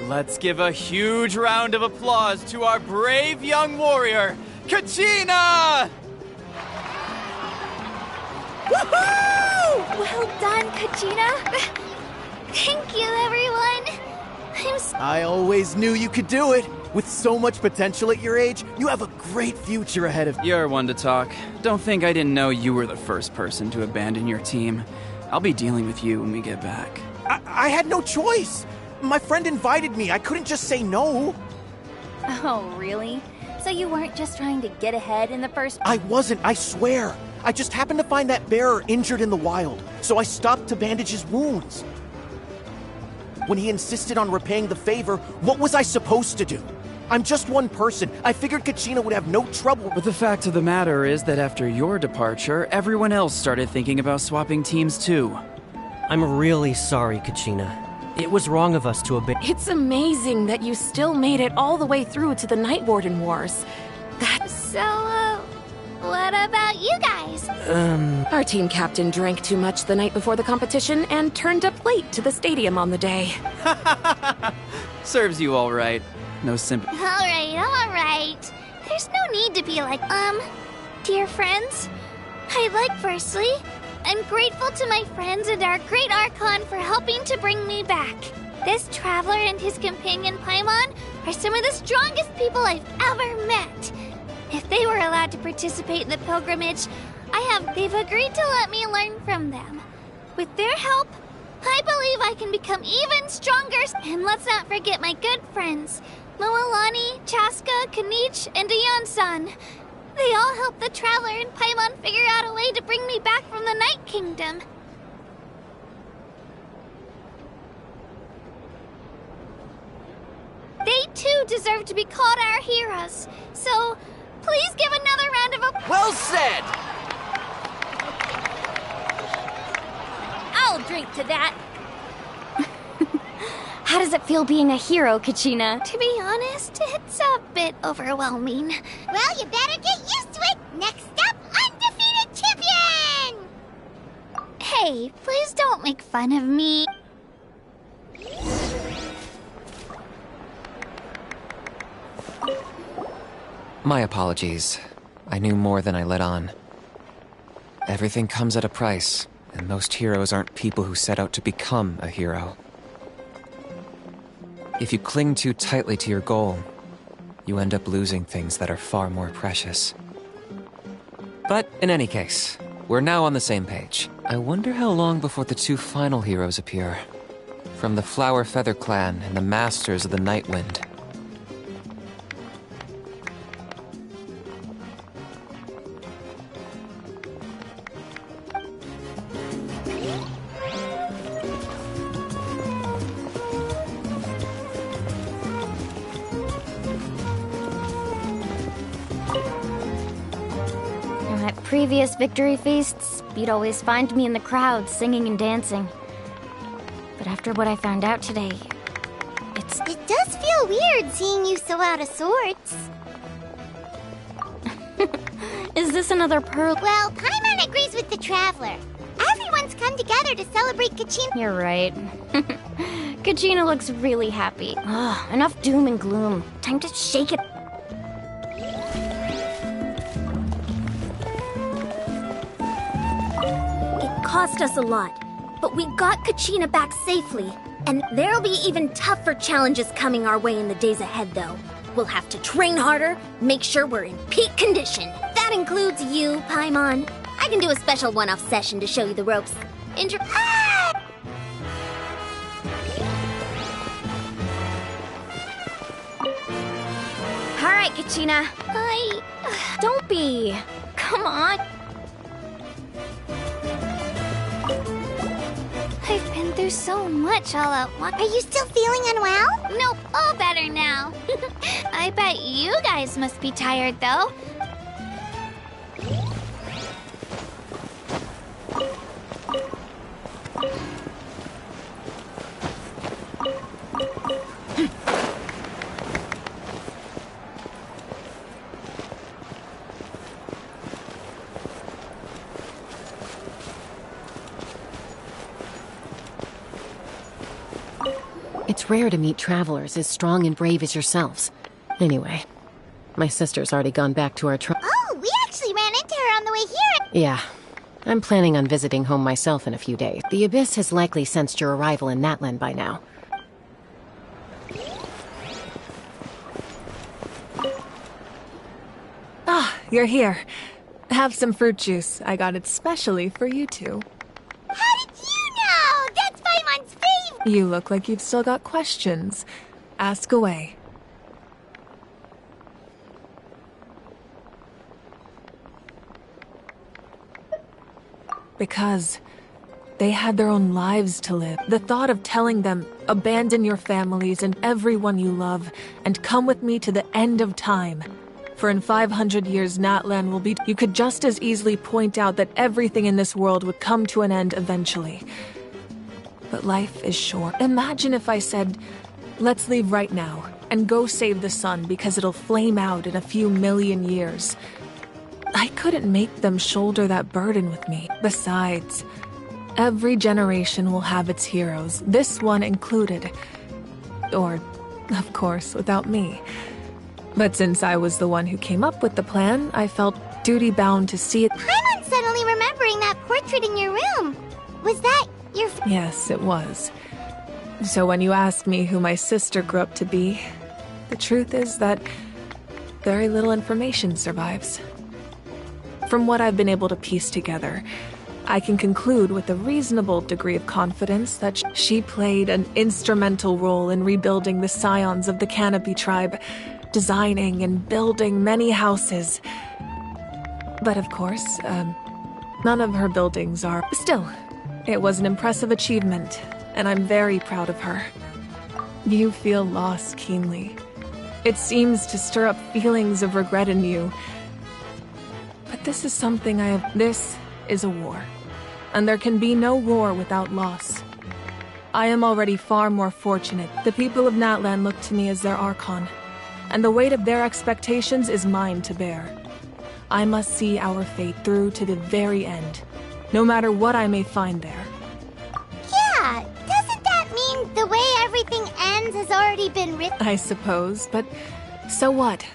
Let's give a huge round of applause to our brave young warrior, Kachina! Woohoo! Well done, Kachina. Thank you, everyone. I always knew you could do it. With so much potential at your age, you have a great future ahead of you. You're one to talk. Don't think I didn't know you were the first person to abandon your team. I'll be dealing with you when we get back. I had no choice. My friend invited me. I couldn't just say no. Oh, really? So you weren't just trying to get ahead in the first... I wasn't, I swear. I just happened to find that bearer injured in the wild, so I stopped to bandage his wounds. When he insisted on repaying the favor, what was I supposed to do? I'm just one person. I figured Kachina would have no trouble. But the fact of the matter is that after your departure, everyone else started thinking about swapping teams too. I'm really sorry, Kachina. It was wrong of us to abandon. It's amazing that you still made it all the way through to the Night Warden Wars. So, what about you guys? Our team captain drank too much the night before the competition and turned up late to the stadium on the day. Serves you all right. No sympathy. All right. There's no need to be like, dear friends, I'd like firstly I'm grateful to my friends and our great Archon for helping to bring me back. This traveler and his companion Paimon are some of the strongest people I've ever met. If they were allowed to participate in the pilgrimage, they've agreed to let me learn from them. With their help, I believe I can become even stronger. And let's not forget my good friends, Moalani, Chaska, Kanich, and Aeon-san. They all helped the Traveler and Paimon figure out a way to bring me back from the Night Kingdom. They too deserve to be called our heroes. So, please give another round of applause. Well said! I'll drink to that. How does it feel being a hero, Kachina? To be honest, it's a bit overwhelming. Well, you better get used to it. Next up, undefeated champion! Hey, please don't make fun of me. My apologies. I knew more than I let on. Everything comes at a price, and most heroes aren't people who set out to become a hero. If you cling too tightly to your goal, you end up losing things that are far more precious. But in any case, we're now on the same page. I wonder how long before the two final heroes appear. From the Flower Feather Clan and the Masters of the Night Wind. Previous victory feasts, you'd always find me in the crowd singing and dancing. But after what I found out today, It does feel weird seeing you so out of sorts. Is this another pearl? Well, Paimon agrees with the Traveler. Everyone's come together to celebrate Kachina. You're right. Kachina looks really happy. Ugh, enough doom and gloom. Time to shake it. Cost us a lot, but we got Kachina back safely. And there'll be even tougher challenges coming our way in the days ahead, though. We'll have to train harder, make sure we're in peak condition. That includes you, Paimon. I can do a special one-off session to show you the ropes. All right, Kachina. Don't be. Come on. I've been through so much all at once. Are you still feeling unwell? Nope, all better now. I bet you guys must be tired, though. It's rare to meet travelers as strong and brave as yourselves. Anyway, my sister's already gone back to our Oh, we actually ran into her on the way here. Yeah. I'm planning on visiting home myself in a few days. The Abyss has likely sensed your arrival in Natlan by now. Ah, you're here. Have some fruit juice. I got it specially for you two. How did you know? That's Paimon's favorite. You look like you've still got questions. Ask away. Because they had their own lives to live. The thought of telling them, abandon your families and everyone you love, and come with me to the end of time. For in 500 years, Natlan will be... You could just as easily point out that everything in this world would come to an end eventually. But life is short. Imagine if I said, let's leave right now, and go save the sun because it'll flame out in a few million years. I couldn't make them shoulder that burden with me. Besides, every generation will have its heroes, this one included. Or, of course, without me. But since I was the one who came up with the plan, I felt duty-bound to see it. Paimon's suddenly remembering that portrait in your room. Yes, it was. So when you ask me who my sister grew up to be, the truth is that very little information survives. From what I've been able to piece together, I can conclude with a reasonable degree of confidence that she played an instrumental role in rebuilding the scions of the Canopy tribe, designing and building many houses. But of course, none of her buildings are... Still, it was an impressive achievement, and I'm very proud of her. You feel loss keenly. It seems to stir up feelings of regret in you. But this is something I have... This is a war, and there can be no war without loss. I am already far more fortunate. The people of Natlan look to me as their Archon, and the weight of their expectations is mine to bear. I must see our fate through to the very end, no matter what I may find there. Yeah, doesn't that mean the way everything ends has already been written? I suppose, but so what?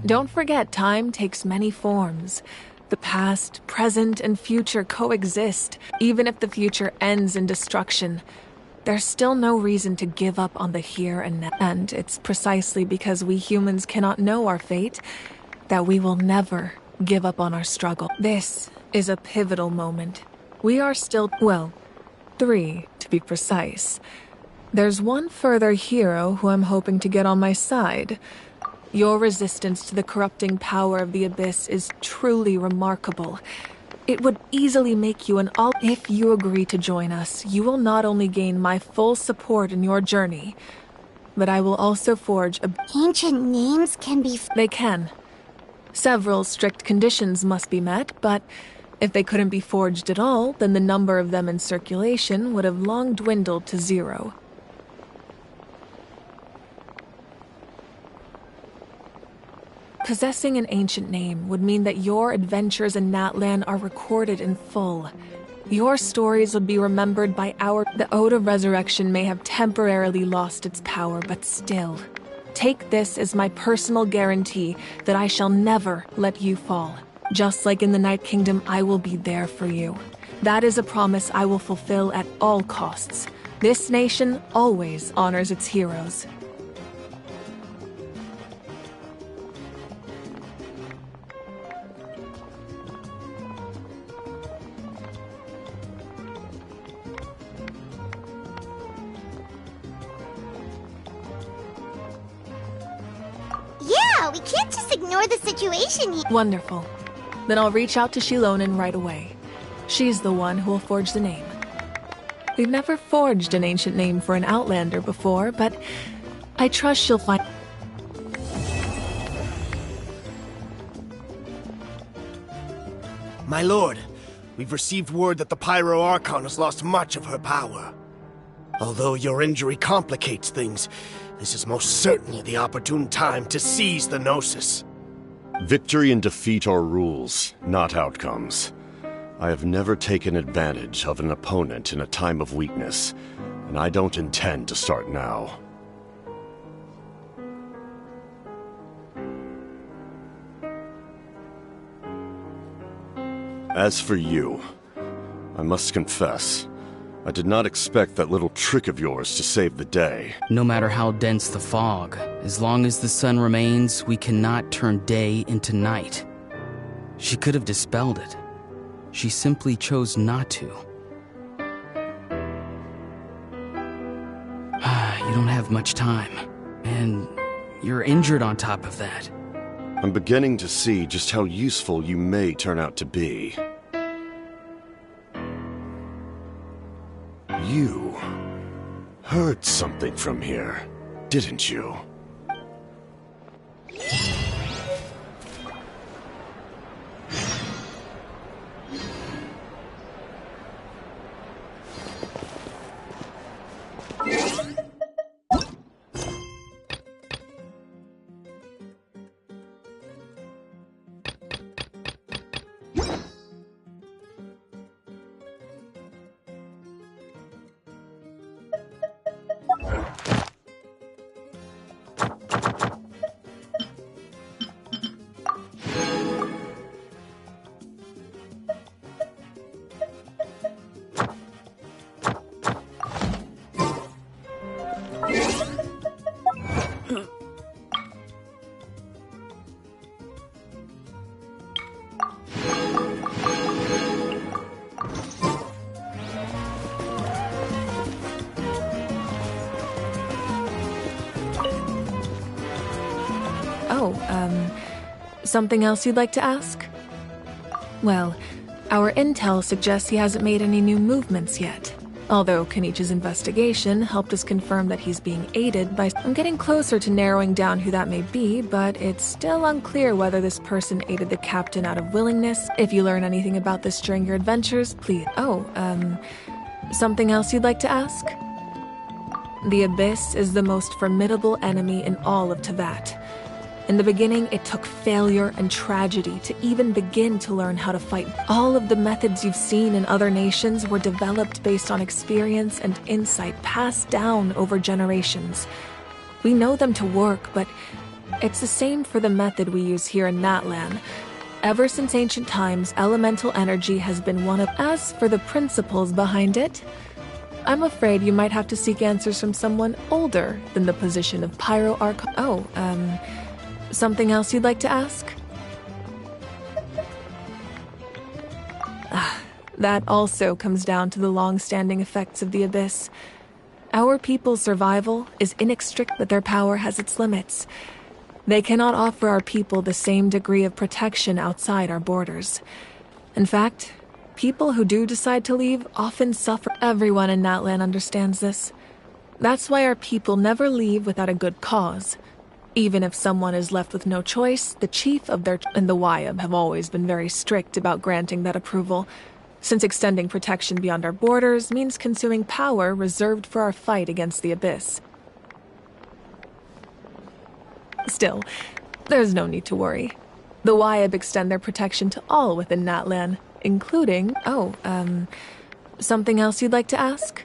Don't forget, time takes many forms. The past, present, and future coexist. Even if the future ends in destruction, there's still no reason to give up on the here and now. And it's precisely because we humans cannot know our fate that we will never give up on our struggle. This is a pivotal moment. We are still, well, 3 to be precise. There's one further hero who I'm hoping to get on my side. Your resistance to the corrupting power of the Abyss is truly remarkable. It would easily make you an all. If you agree to join us, you will not only gain my full support in your journey, but I will also forge a... Ancient names can be... They can. Several strict conditions must be met, but if they couldn't be forged at all, then the number of them in circulation would have long dwindled to 0. Possessing an ancient name would mean that your adventures in Natlan are recorded in full. Your stories would be remembered by our... The Ode of Resurrection may have temporarily lost its power, but still... Take this as my personal guarantee that I shall never let you fall. Just like in the Night Kingdom, I will be there for you. That is a promise I will fulfill at all costs. This nation always honors its heroes. Yeah, we can't just ignore the situation here. Wonderful. Then I'll reach out to Shilonen right away. She's the one who will forge the name. We've never forged an ancient name for an Outlander before, but I trust she'll find... My lord, we've received word that the Pyro Archon has lost much of her power. Although your injury complicates things, this is most certainly the opportune time to seize the Gnosis. Victory and defeat are rules, not outcomes. I have never taken advantage of an opponent in a time of weakness, and I don't intend to start now. As for you, I must confess, I did not expect that little trick of yours to save the day. No matter how dense the fog, as long as the sun remains, we cannot turn day into night. She could have dispelled it. She simply chose not to. You don't have much time, and you're injured on top of that. I'm beginning to see just how useful you may turn out to be. You heard something from here, didn't you? Something else you'd like to ask? Well, our intel suggests he hasn't made any new movements yet. Although Kenichi's investigation helped us confirm that he's being aided by... I'm getting closer to narrowing down who that may be, but it's still unclear whether this person aided the captain out of willingness. If you learn anything about this during your adventures, please... Something else you'd like to ask? The Abyss is the most formidable enemy in all of Teyvat. In the beginning, it took failure and tragedy to even begin to learn how to fight. All of the methods you've seen in other nations were developed based on experience and insight passed down over generations. We know them to work, but it's the same for the method we use here in Natlan. Ever since ancient times, elemental energy has been one of... As for the principles behind it, I'm afraid you might have to seek answers from someone older than the position of Pyro Archon. Something else you'd like to ask? That also comes down to the long-standing effects of the Abyss. Our people's survival is inextricable, but their power has its limits. They cannot offer our people the same degree of protection outside our borders. In fact, people who do decide to leave often suffer. Everyone in Natlan understands this. That's why our people never leave without a good cause. Even if someone is left with no choice, the chief of their... and the Wyab have always been very strict about granting that approval, since extending protection beyond our borders means consuming power reserved for our fight against the Abyss. Still, there's no need to worry. The Wyab extend their protection to all within Natlan, including... something else you'd like to ask?